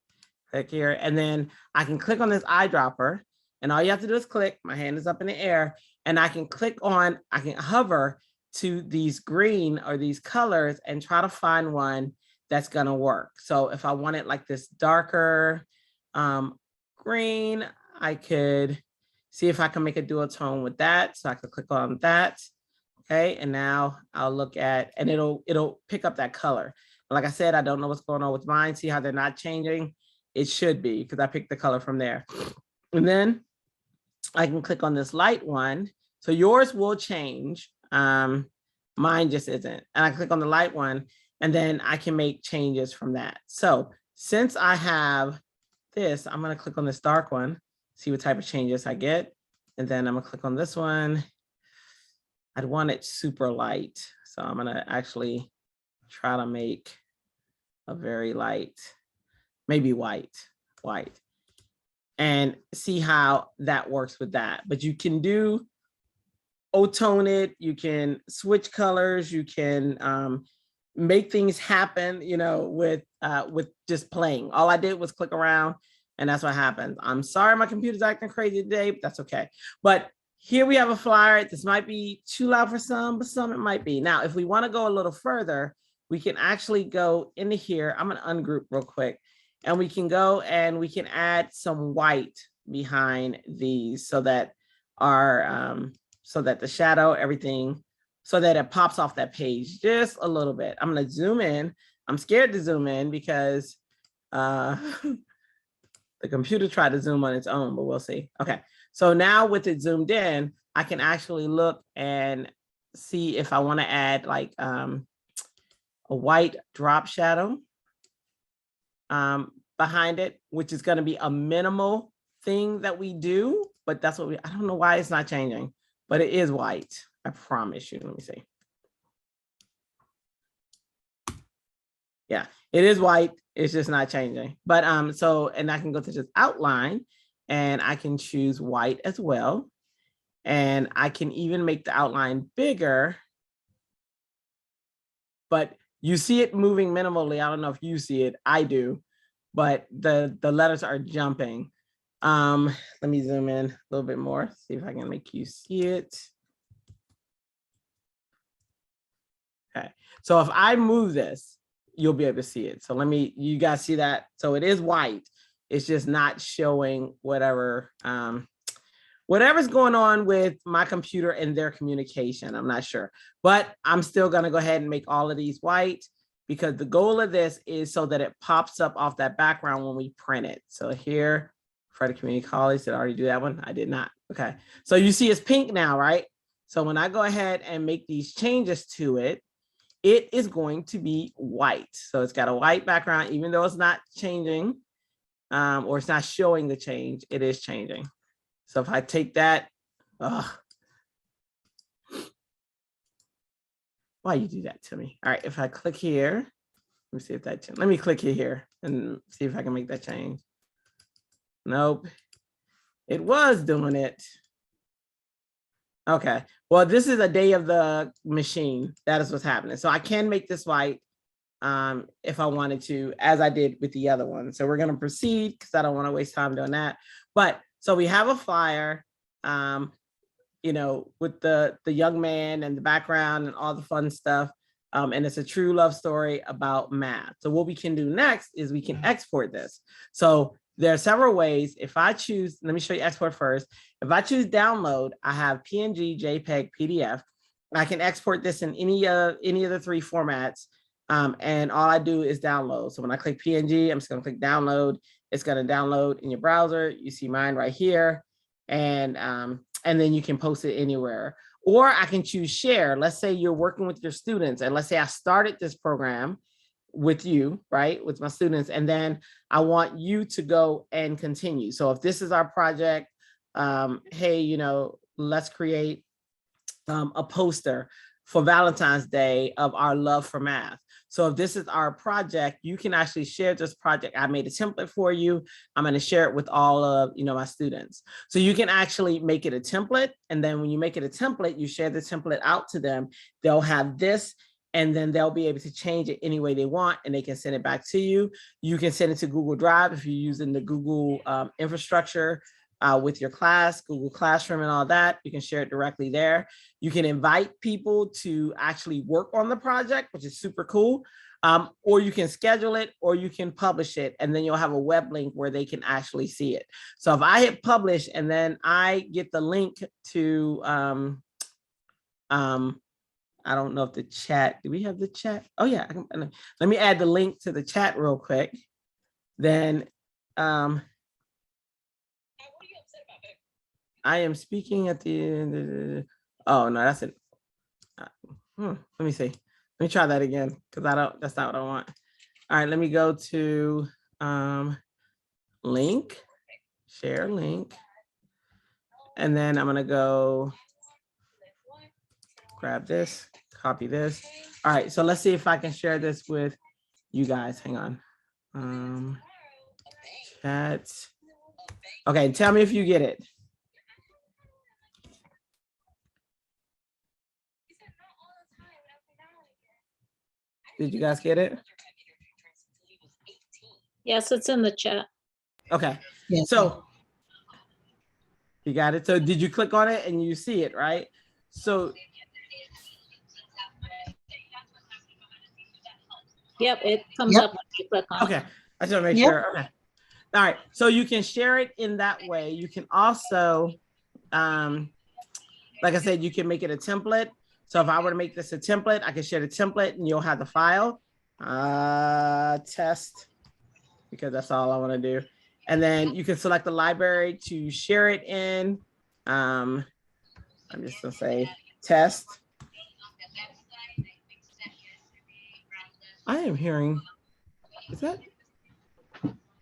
click here. And then I can click on this eyedropper, and all you have to do is click. My hand is up in the air, and I can click on, I can hover to these green or these colors and try to find one that's gonna work. So if I wanted like this darker green, I could see if I can make a dual tone with that. So I could click on that. Okay, and now I'll look at, and it'll pick up that color. Like I said, I don't know what's going on with mine. See how they're not changing? It should be, because I picked the color from there. And then I can click on this light one. So yours will change. Mine just isn't. And I click on the light one, and then I can make changes from that. So since I have this, I'm going to click on this dark one, see what type of changes I get. And then I'm going to click on this one. I'd want it super light. So I'm going to actually try to make a very light, maybe white, and see how that works with that. But you can do O-tone it, you can switch colors, you can make things happen, you know, with just playing. All I did was click around, and that's what happens. I'm sorry my computer's acting crazy today, but that's okay. But here we have a flyer. This might be too loud for some, but some it might be. Now, if we want to go a little further, we can actually go into here. I'm going to ungroup real quick, and we can go and we can add some white behind these so that our so that the shadow, everything, so that it pops off that page just a little bit. I'm going to zoom in. I'm scared to zoom in because the computer tried to zoom on its own, but we'll see. Okay, so now with it zoomed in, I can actually look and see if I want to add like a white drop shadow behind it, which is going to be a minimal thing that we do, but that's what I don't know why it's not changing, but it is white. I promise you. Let me see. Yeah, it is white. It's just not changing. But so, and I can go to this outline and I can choose white as well. And I can even make the outline bigger. But you see it moving minimally. I don't know if you see it. I do. But the letters are jumping. Let me zoom in a little bit more, see if I can make you see it. Okay, so if I move this, you'll be able to see it. So let me, you guys see that? So it is white. It's just not showing whatever, whatever's going on with my computer and their communication. I'm not sure, but I'm still gonna go ahead and make all of these white because the goal of this is so that it pops up off that background when we print it. So here, Frederick Community College, did I already do that one? I did not. Okay, so you see it's pink now, right? So when I go ahead and make these changes to it, it is going to be white. So it's got a white background, even though it's not changing or it's not showing the change, it is changing. So if I take that, why you do that to me? All right, if I click here, let me see if that, let me click here and see if I can make that change. Nope, it was doing it. Okay, well, this is a day of the machine. That is what's happening. So I can make this white if I wanted to, as I did with the other one. So we're gonna proceed because I don't want to waste time doing that. But so we have a flyer, you know, with the young man and the background and all the fun stuff. And it's a true love story about math. So what we can do next is we can export this. So there are several ways. If I choose, let me show you export first. If I choose download, I have PNG, JPEG, PDF. I can export this in any of the three formats. And all I do is download. So when I click PNG, I'm just gonna click download. It's gonna download in your browser. You see mine right here. And then you can post it anywhere. Or I can choose share. Let's say you're working with your students. And let's say I started this program with you, right, with my students, and then I want you to go and continue. So if this is our project, hey, you know, let's create a poster for Valentine's Day of our love for math. So if this is our project, you can actually share this project. I made a template for you. I'm going to share it with all of, you know, my students. So you can actually make it a template. And then when you make it a template, you share the template out to them. They'll have this, and then they'll be able to change it any way they want, and they can send it back to you. You can send it to Google Drive if you're using the Google infrastructure with your class, Google Classroom and all that. You can share it directly there. You can invite people to actually work on the project, which is super cool. Or you can schedule it, or you can publish it, and then you'll have a web link where they can actually see it. So if I hit publish and then I get the link to, I don't know if the chat, do we have the chat? Oh yeah, let me add the link to the chat real quick. Then I am speaking at the, oh no, that's it. Let me see. Let me try that again, because that's not what I want. All right, let me go to link, share link. And then I'm gonna go grab this, copy this. All right, so let's see if I can share this with you guys. Hang on. Chat. Okay, tell me if you get it. Did you guys get it? Yes, it's in the chat. Okay, Yeah. so You got it. So did you click on it and you see it, right? So Yep, it comes Yep. up when you click on it. okay, I just want to make Yep. sure. Okay. All right. So you can share it in that way. You can also, like I said, you can make it a template. So if I were to make this a template, I can share the template and you'll have the file. Test, because that's all I want to do. And then you can select the library to share it in. I'm just gonna say test. I am hearing, is that?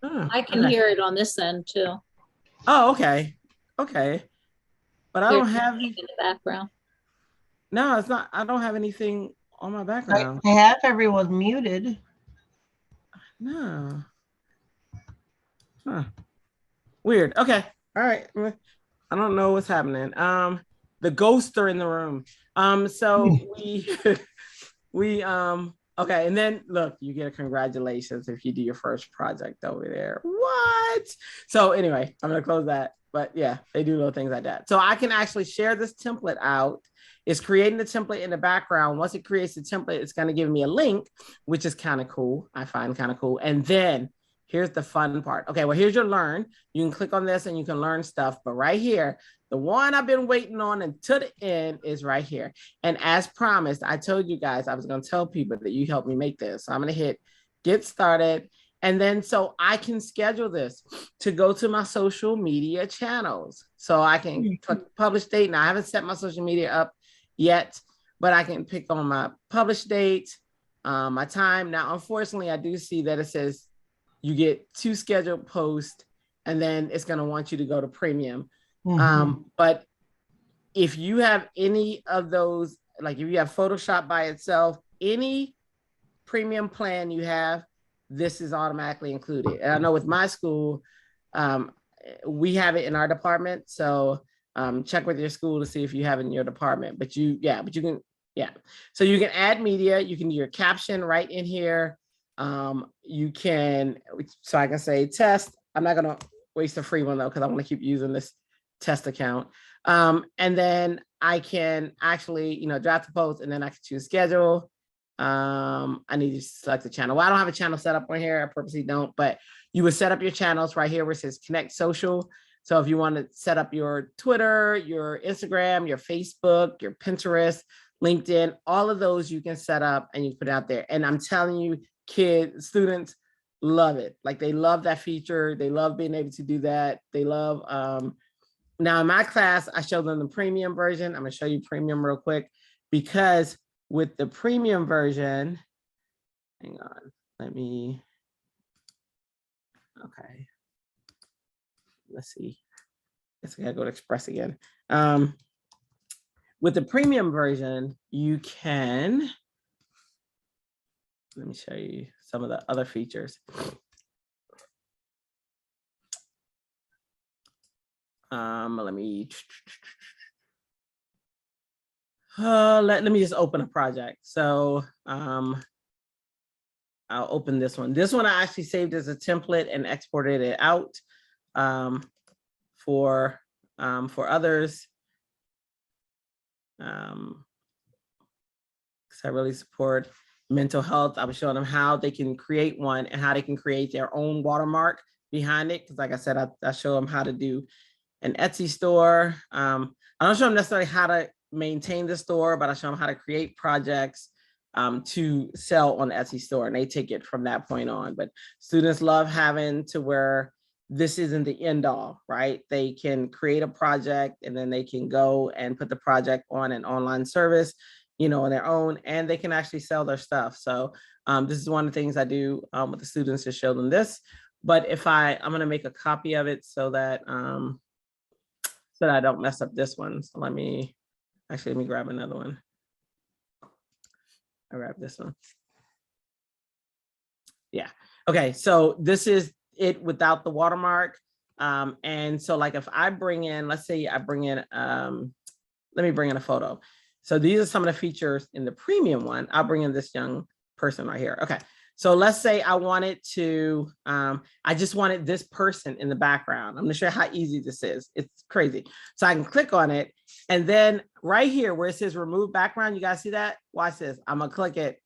Oh, I can okay. hear it on this end too. Oh, okay. Okay. But I There's don't have, something in the background. no, it's not, I don't have anything on my background. I have everyone muted. No. Huh. Weird. Okay. All right. I don't know what's happening. The ghosts are in the room. So we okay, and then look, you get a congratulations if you do your first project over there. What? So anyway, I'm gonna close that. But yeah, they do little things like that. So I can actually share this template out. It's creating the template in the background. Once it creates the template, it's going to give me a link, which is kind of cool. I find kind of cool. And then here's the fun part. Okay, well, here's your learn. You can click on this and you can learn stuff. But right here, the one I've been waiting on until the end is right here. And as promised, I told you guys I was going to tell people that you helped me make this. So I'm going to hit get started. And then so I can schedule this to go to my social media channels. So I can publish date. Now I haven't set my social media up yet, but I can pick on my publish date, my time. Now, unfortunately, I do see that it says you get 2 scheduled posts, and then it's going to want you to go to premium. But if you have any of those, like if you have Photoshop by itself, any premium plan you have, this is automatically included. And I know with my school, we have it in our department. So check with your school to see if you have it in your department. But you can. So you can add media. You can do your caption right in here. You can, so I can say test. I'm not going to waste a free one though, because I want to keep using this test account. And then I can actually, draft the post, and then I can choose schedule. I need to select the channel. Well, I don't have a channel set up on here. I purposely don't, but you would set up your channels right here where it says connect social. So if you want to set up your Twitter, your Instagram, your Facebook, your Pinterest, LinkedIn, all of those you can set up and you put it out there. And I'm telling you, students love it. Like they love that feature. They love being able to do that. They love, now in my class, I show them the premium version. I'm gonna show you premium real quick, because with the premium version, hang on, okay. Let's see. I guess I gotta go to Express again. With the premium version, you can, let me show you some of the other features. Let me just open a project. So I'll open this one. This one I actually saved as a template and exported it out for others. Because I really support mental health. I was showing them how they can create one and how they can create their own watermark behind it. Because like I said, I show them how to do an Etsy store. I don't show them necessarily how to maintain the store, but I show them how to create projects to sell on the Etsy store, and they take it from that point on. But students love having to where this isn't the end all, right? They can create a project and then they can go and put the project on an online service, on their own, and they can actually sell their stuff. So this is one of the things I do with the students, to show them this. But if I'm going to make a copy of it so that I don't mess up this one. So let me grab another one. I grab this one. Yeah. Okay. So this is it without the watermark. And so like if I bring in, let's say I bring in, let me bring in a photo. So these are some of the features in the premium one. I'll bring in this young person right here. Okay. So let's say I wanted to, I just wanted this person in the background. I'm gonna show you how easy this is. It's crazy. So I can click on it. And then right here where it says remove background, you guys see that? Watch this. I'm gonna click it.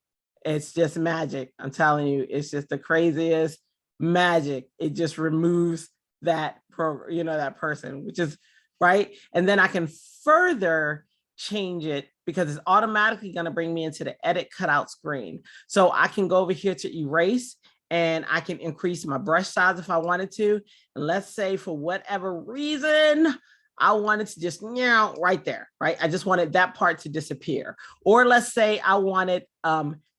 It's just magic. I'm telling you, it's just the craziest magic. It just removes that that person, which is right. And then I can further change it because it's automatically going to bring me into the edit cutout screen. So I can go over here to erase and I can increase my brush size if I wanted to. And let's say for whatever reason, I wanted to just right there, right? I just wanted that part to disappear. Or let's say I wanted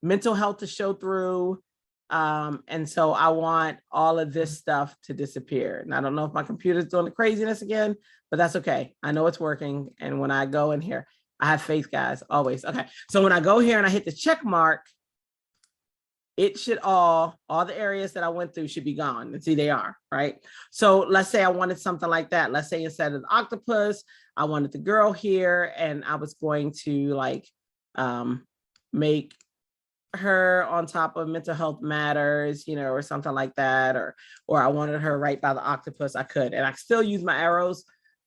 mental health to show through. And so I want all of this stuff to disappear. And I don't know if my computer's doing the craziness again, but that's okay. I know it's working. And when I go in here, I have faith, guys, always. Okay. So when I go here and I hit the check mark, it should all the areas that I went through should be gone. And see, they are, right? So let's say I wanted something like that. Let's say instead of the octopus, I wanted the girl here and I was going to like make her on top of mental health matters, or something like that, or I wanted her right by the octopus, I could, and I still use my arrows,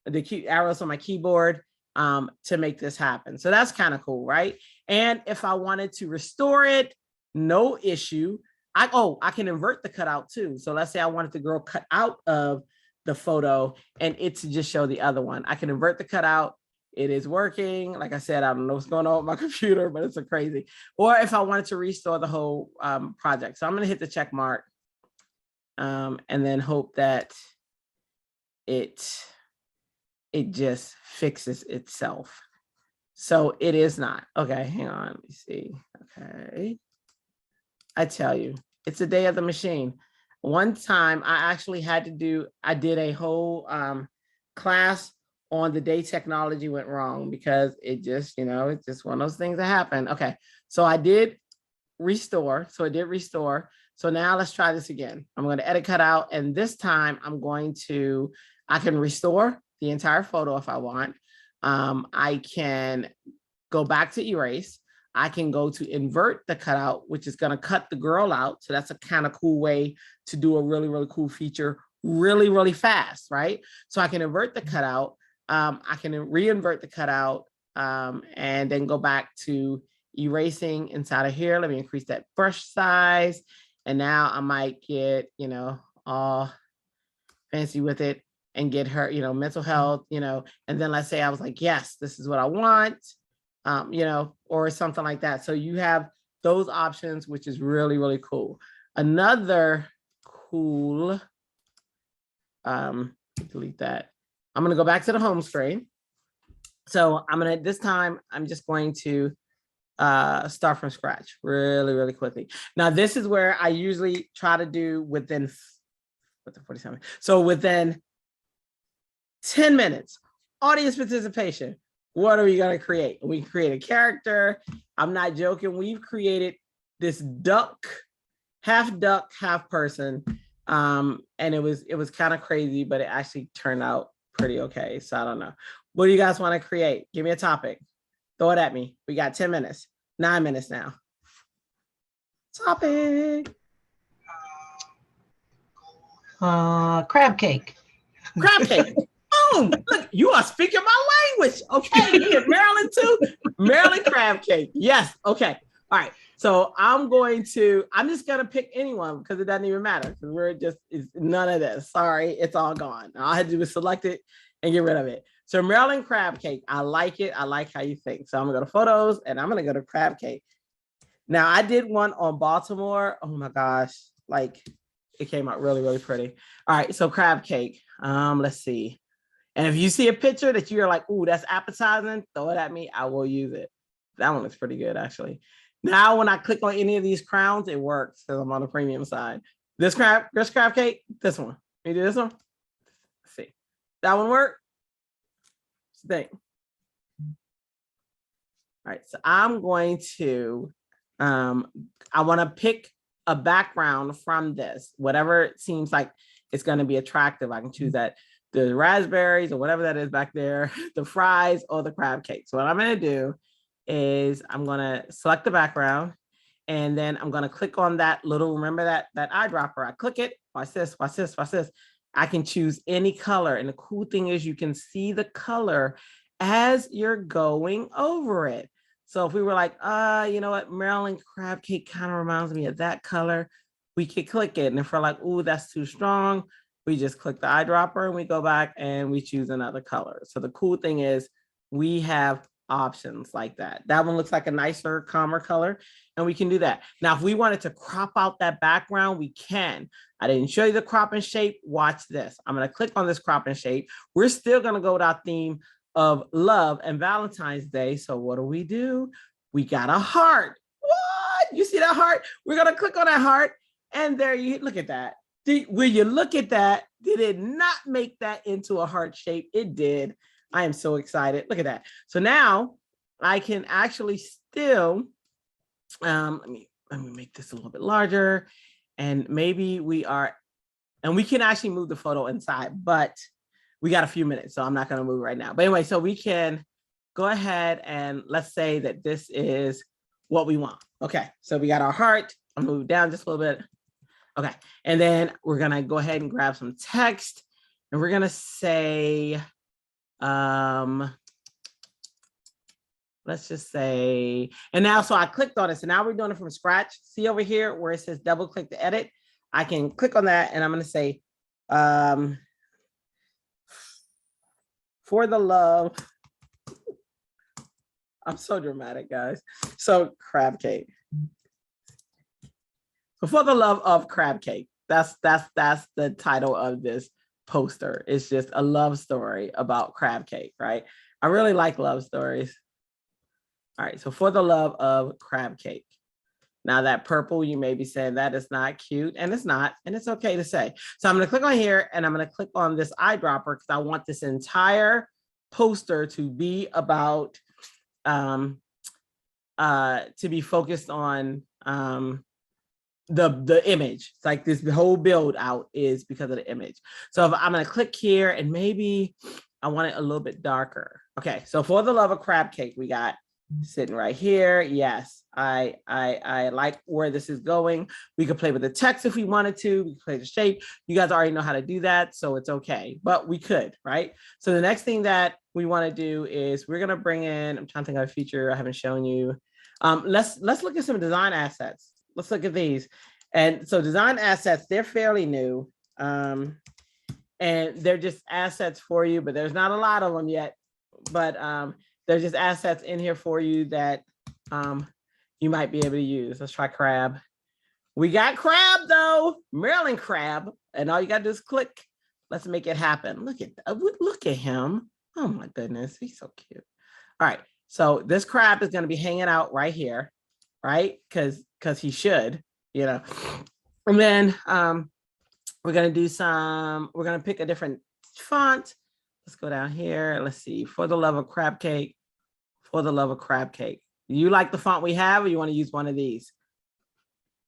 the arrows on my keyboard to make this happen. So that's kind of cool, right? And if I wanted to restore it, no issue. I can invert the cutout too. So let's say I wanted the girl cut out of the photo and it to just show the other one. I can invert the cutout. It is working. Like I said, I don't know what's going on with my computer, but it's a crazy. Or if I wanted to restore the whole project. So I'm going to hit the check mark and then hope that it just fixes itself. So it is not. Okay, hang on. Let me see. Okay. I tell you, it's a day of the machine. One time I actually I did a whole class on the day technology went wrong because it just, it's just one of those things that happen. Okay, so I did restore. So now let's try this again. I'm going to edit cutout. And this time I can restore the entire photo if I want. I can go back to erase. I can go to invert the cutout, which is going to cut the girl out. So that's a kind of cool way to do a really, really cool feature really, really fast, right? So I can invert the cutout. I can re-invert the cutout and then go back to erasing inside of here. Let me increase that brush size. And now I might get, all fancy with it and get her, mental health, and then let's say I was like, yes, this is what I want, or something like that. So you have those options, which is really, really cool. Another cool, delete that. I'm going to go back to the home screen. So this time I'm just going to start from scratch really, really quickly. Now, this is where I usually try to do within 47. So within 10 minutes, audience participation. What are we going to create? We create a character. I'm not joking. We've created this half duck, half person. And it was kind of crazy, but it actually turned out pretty okay. So I don't know. What do you guys want to create? Give me a topic. Throw it at me. We got 10 minutes, 9 minutes now. Topic. Crab cake. Crab cake. Oh, look, you are speaking my language. Okay, me in Maryland too. Maryland crab cake. Yes. Okay. All right. So I'm just gonna pick anyone because it doesn't even matter. Because it's none of this. Sorry, it's all gone. All I had to do was select it and get rid of it. So Maryland crab cake. I like it. I like how you think. So I'm gonna go to photos and I'm gonna go to crab cake. Now I did one on Baltimore. Oh my gosh, like it came out really, really pretty. All right, so crab cake. Let's see. And if you see a picture that you're like, ooh, that's appetizing, throw it at me. I will use it. That one looks pretty good, actually. Now, when I click on any of these crowns, it works because I'm on the premium side. This crab cake, this one. Can you do this one? Let's see. That one work? Thing. All right, so I'm going to, I want to pick a background from this, whatever it seems like it's going to be attractive. I can choose that, the raspberries or whatever that is back there, the fries or the crab cake. So what I'm going to do is I'm going to select the background And then I'm gonna click on that little, remember that eyedropper, I click it, watch this, watch this, watch this. I can choose any color. And the cool thing is you can see the color as you're going over it. So if we were like, you know what, Maryland crab cake kind of reminds me of that color, we could click it. And if we're like, ooh, that's too strong, we just click the eyedropper and we go back and we choose another color. So the cool thing is we have options like that. That one looks like a nicer, calmer color, and we can do that. Now, if we wanted to crop out that background, we can. I didn't show you the crop and shape. Watch this. I'm going to click on this crop and shape. We're still going to go with our theme of love and Valentine's Day. So what do? We got a heart. What? You see that heart? We're going to click on that heart. And there you look at that. Will you look at that? Did it not make that into a heart shape? It did. I am so excited. Look at that. So now I can actually still, let me make this a little bit larger, and maybe we can actually move the photo inside, but we got a few minutes, so I'm not going to move right now. But anyway, so we can go ahead and let's say that this is what we want. Okay, so we got our heart. I'll move down just a little bit. Okay, and then we're going to go ahead and grab some text, and we're going to say, let's just say, and now, so I clicked on it. So now we're doing it from scratch. See over here where it says double click to edit. I can click on that and I'm going to say, for the love. I'm so dramatic, guys. So crab cake. So for the love of crab cake. That's the title of this poster. It's just a love story about crab cake, right? I really like love stories. All right, so for the love of crab cake. Now that purple, you may be saying that is not cute, and it's not, and it's okay to say. So I'm gonna click on here and I'm gonna click on this eyedropper because I want this entire poster to be about, to be focused on the image. It's like this whole build out is because of the image. So if I'm gonna click here and maybe I want it a little bit darker. Okay, so for the love of crab cake, we got sitting right here. Yes, I like where this is going. We could play with the text if we wanted to. We could play the shape. You guys already know how to do that, so it's okay, but we could, right? So the next thing that we want to do is we're gonna bring in, I'm trying to think of a feature I haven't shown you. Let's look at some design assets. Let's look at these. And so design assets, they're fairly new. And they're just assets for you, but there's not a lot of them yet. But there's just assets in here for you that you might be able to use. Let's try crab. We got crab though, Maryland crab. And all you gotta do is click. Let's make it happen. Look at him. Oh my goodness, he's so cute. All right, so this crab is gonna be hanging out right here, right? Because he should, you know. And then we're gonna pick a different font. Let's go down here. Let's see, for the love of crab cake, for the love of crab cake. Do you like the font we have or you want to use one of these?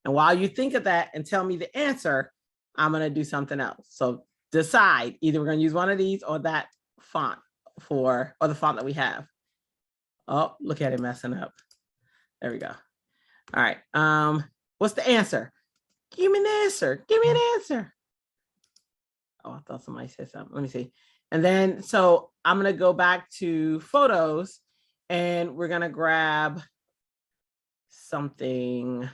And while you think of that and tell me the answer, I'm gonna do something else. So decide, either we're gonna use one of these or that font or the font that we have. Oh, look at it messing up. There we go. All right, what's the answer? Give me an answer, give me an answer. Oh, I thought somebody said something. Let me see. And then, so I'm gonna go back to photos and we're gonna grab something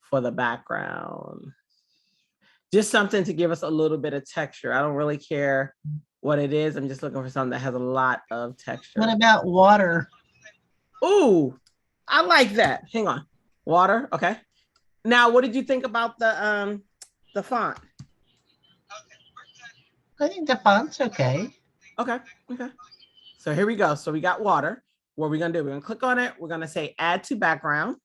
for the background. Just something to give us a little bit of texture. I don't really care what it is. I'm just looking for something that has a lot of texture. What about water? Ooh, I like that. Hang on. Water, okay. Now, what did you think about the font? I think the font's okay. Okay. So here we go. So we got water. What are we gonna do? We're gonna click on it. We're gonna say add to background.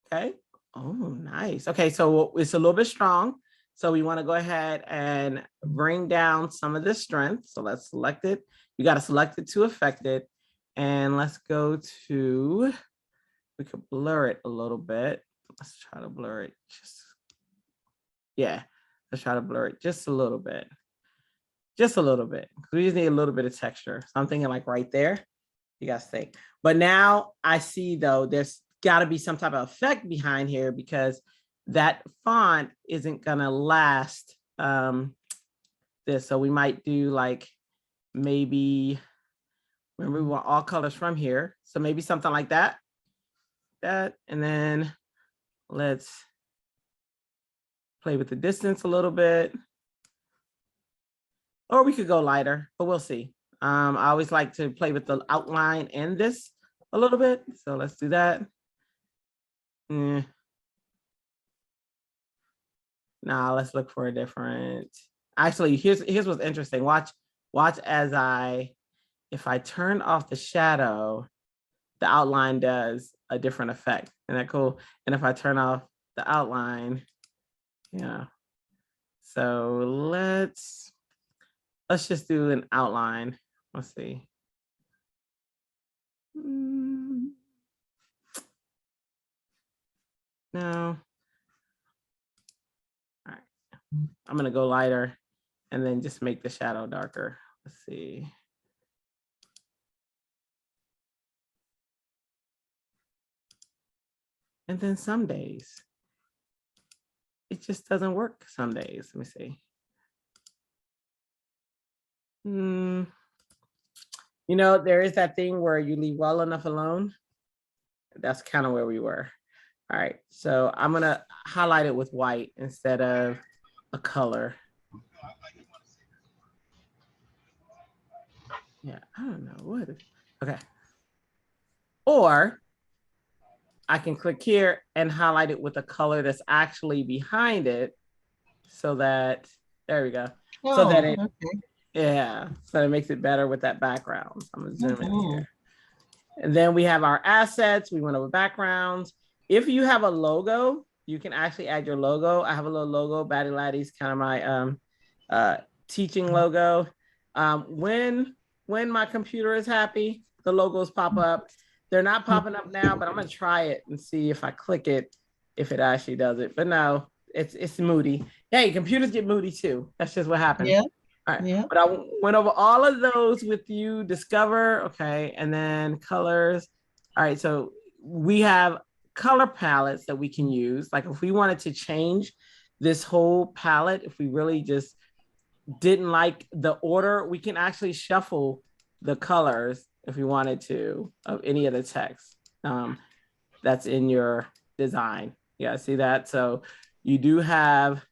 Okay. Oh, nice. Okay, so it's a little bit strong. So we want to go ahead and bring down some of the strength. So let's select it. You got to select it to affect it. And let's go to, we could blur it a little bit. Let's try to blur it. Let's try to blur it just a little bit. Just a little bit. We just need a little bit of texture. So I'm thinking like right there. You guys think. But now I see though, there's got to be some type of effect behind here because that font isn't going to last this. So we might do like maybe, remember we want all colors from here. So maybe something like that. And then let's play with the distance a little bit. Or we could go lighter, but we'll see. I always like to play with the outline and this a little bit. So let's do that. Now let's look for a different. Actually, here's what's interesting. Watch as if I turn off the shadow, the outline does a different effect. Isn't that cool? And if I turn off the outline, yeah. So let's just do an outline. Let's see. No. All right. I'm gonna go lighter and then just make the shadow darker. Let's see. And then some days, it just doesn't work some days. Let me see. You know, there is that thing where you leave well enough alone. That's kind of where we were. All right, so I'm gonna highlight it with white instead of a color. Yeah, I don't know what. Okay. Or I can click here and highlight it with a color that's actually behind it so that, there we go. Oh, so that it, okay. yeah, so it makes it better with that background. I'm gonna zoom in here. And then we have our assets. We went over backgrounds. If you have a logo, you can actually add your logo. I have a little logo, Batty Laddie's kind of my teaching logo. When my computer is happy, the logos pop up. They're not popping up now, but I'm gonna try it and see if I click it, if it actually does it. But no, it's moody. Hey, computers get moody too. That's just what happens. Yeah. All right. Yeah. But I went over all of those with you. Discover, okay, and then colors. All right, so we have color palettes that we can use. Like if we wanted to change this whole palette, if we really just didn't like the order, we can actually shuffle the colors if we wanted to of any of the text that's in your design. Yeah, see that? So you do have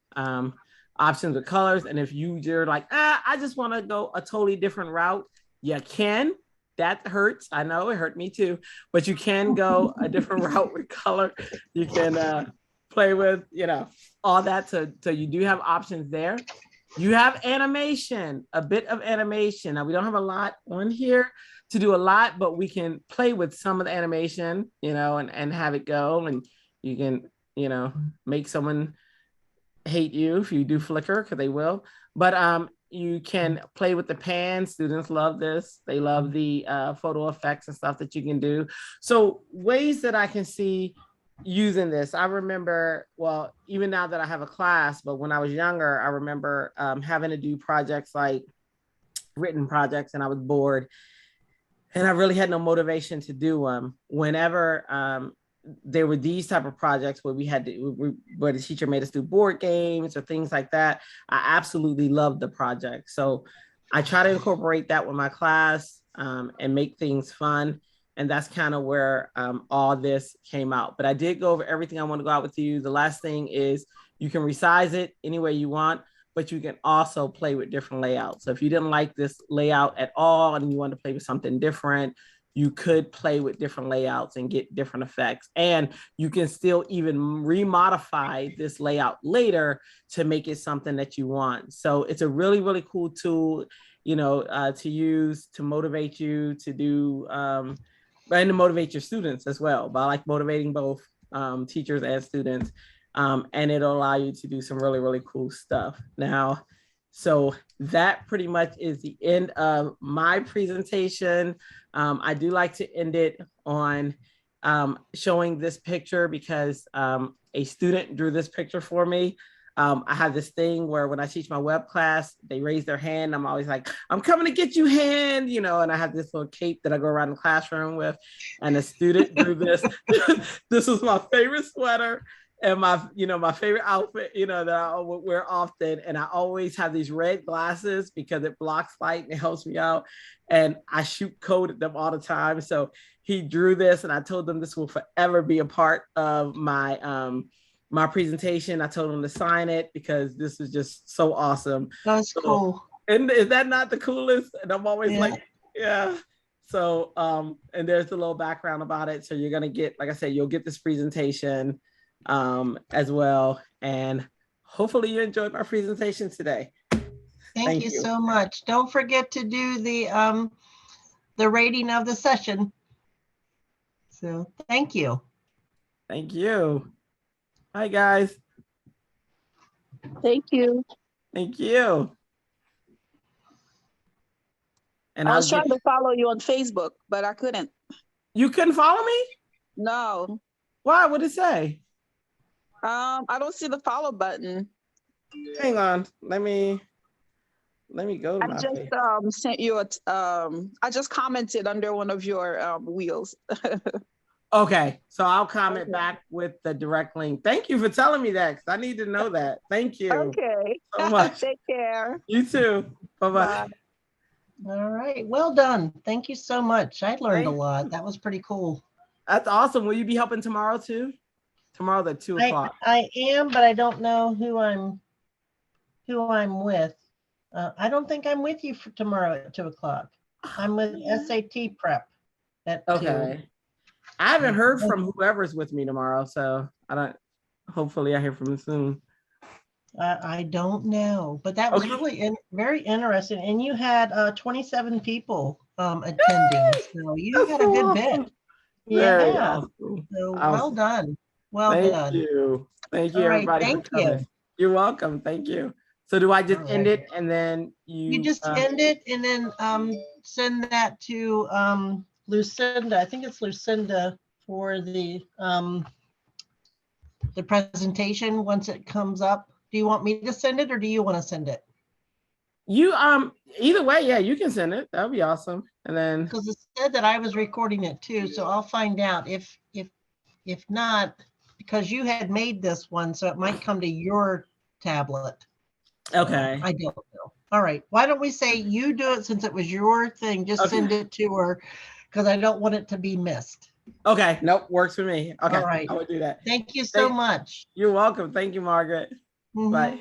options with colors. And if you're like, I just want to go a totally different route, you can. That hurts. I know it hurt me too, but you can go a different route with color. You can play with, you know, all that. So you do have options there. You have animation, a bit of animation. Now we don't have a lot on here to do a lot, but we can play with some of the animation, you know, and have it go. And you can, you know, make someone hate you if you do flicker, because they will. But you can play with the pan. Students love this. They love the photo effects and stuff that you can do. So ways that I can see using this. I remember, well, even now that I have a class, but when I was younger, I remember having to do projects like written projects, and I was bored. And I really had no motivation to do them. Whenever there were these type of projects where we had to, where the teacher made us do board games or things like that, I absolutely loved the project. So I try to incorporate that with my class and make things fun. And that's kind of where all this came out. But I did go over everything I want to go out with you. The last thing is you can resize it any way you want, but you can also play with different layouts. So if you didn't like this layout at all and you want to play with something different, you could play with different layouts and get different effects. And you can still even remodify this layout later to make it something that you want. So it's a really, really cool tool, you know, to use to motivate you to do, and to motivate your students as well. But I like motivating both teachers and students. And it'll allow you to do some really, really cool stuff. Now, so that pretty much is the end of my presentation. I do like to end it on showing this picture because a student drew this picture for me. I have this thing where when I teach my web class, they raise their hand. I'm always like, I'm coming to get you, hand, you know, and I have this little cape that I go around the classroom with. And a student drew this. This was my favorite sweater and my favorite outfit, that I would wear often. And I always have these red glasses because it blocks light and it helps me out. And I shoot code at them all the time. So he drew this and I told them this will forever be a part of my presentation. I told him to sign it because this is just so awesome. That's cool. And is that not the coolest? And I'm always like, yeah. So, and there's a little background about it. So you're going to get, like I said, you'll get this presentation as well. And hopefully you enjoyed my presentation today. Thank you so much. Don't forget to do the rating of the session. So thank you. Thank you. Hi, guys. Thank you. Thank you. And I was trying to follow you on Facebook, but I couldn't. You couldn't follow me? No. Why? What did it say? I don't see the follow button. Hang on. Let me go to my just Facebook. sent you I just commented under one of your wheels. Okay, so I'll comment back with the direct link. Thank you for telling me that, because I need to know that. Thank you. Okay. So much. Take care. You too. Bye-bye. All right. Well done. Thank you so much. I learned a lot. That was pretty cool. That's awesome. Will you be helping tomorrow too? Tomorrow's at 2 o'clock. I am, but I don't know who I'm with. I don't think I'm with you for tomorrow at 2 o'clock. I'm with SAT prep at 2. Okay. I haven't heard from whoever's with me tomorrow, so hopefully I hear from them soon. I don't know, but that was really very interesting. And you had 27 people attending, so you had a good bit. Yeah. Awesome. So well done. Well done. Thank you. Thank you, All right, everybody. thank you. You're welcome. Thank you. So do I just end it and then you just end it and then send that to Lucinda. I think it's Lucinda for the presentation once it comes up. Do you want me to send it or do you want to send it? You either way, yeah, you can send it. That would be awesome. And then because it said that I was recording it too, so I'll find out if not, because you had made this one, so it might come to your tablet. Okay. I don't know. All right. Why don't we say you do it since it was your thing? Just send it to her because I don't want it to be missed. Okay. Nope. Works for me. Okay. All right. I would do that. Thank you so much. You're welcome. Thank you, Margaret. Bye.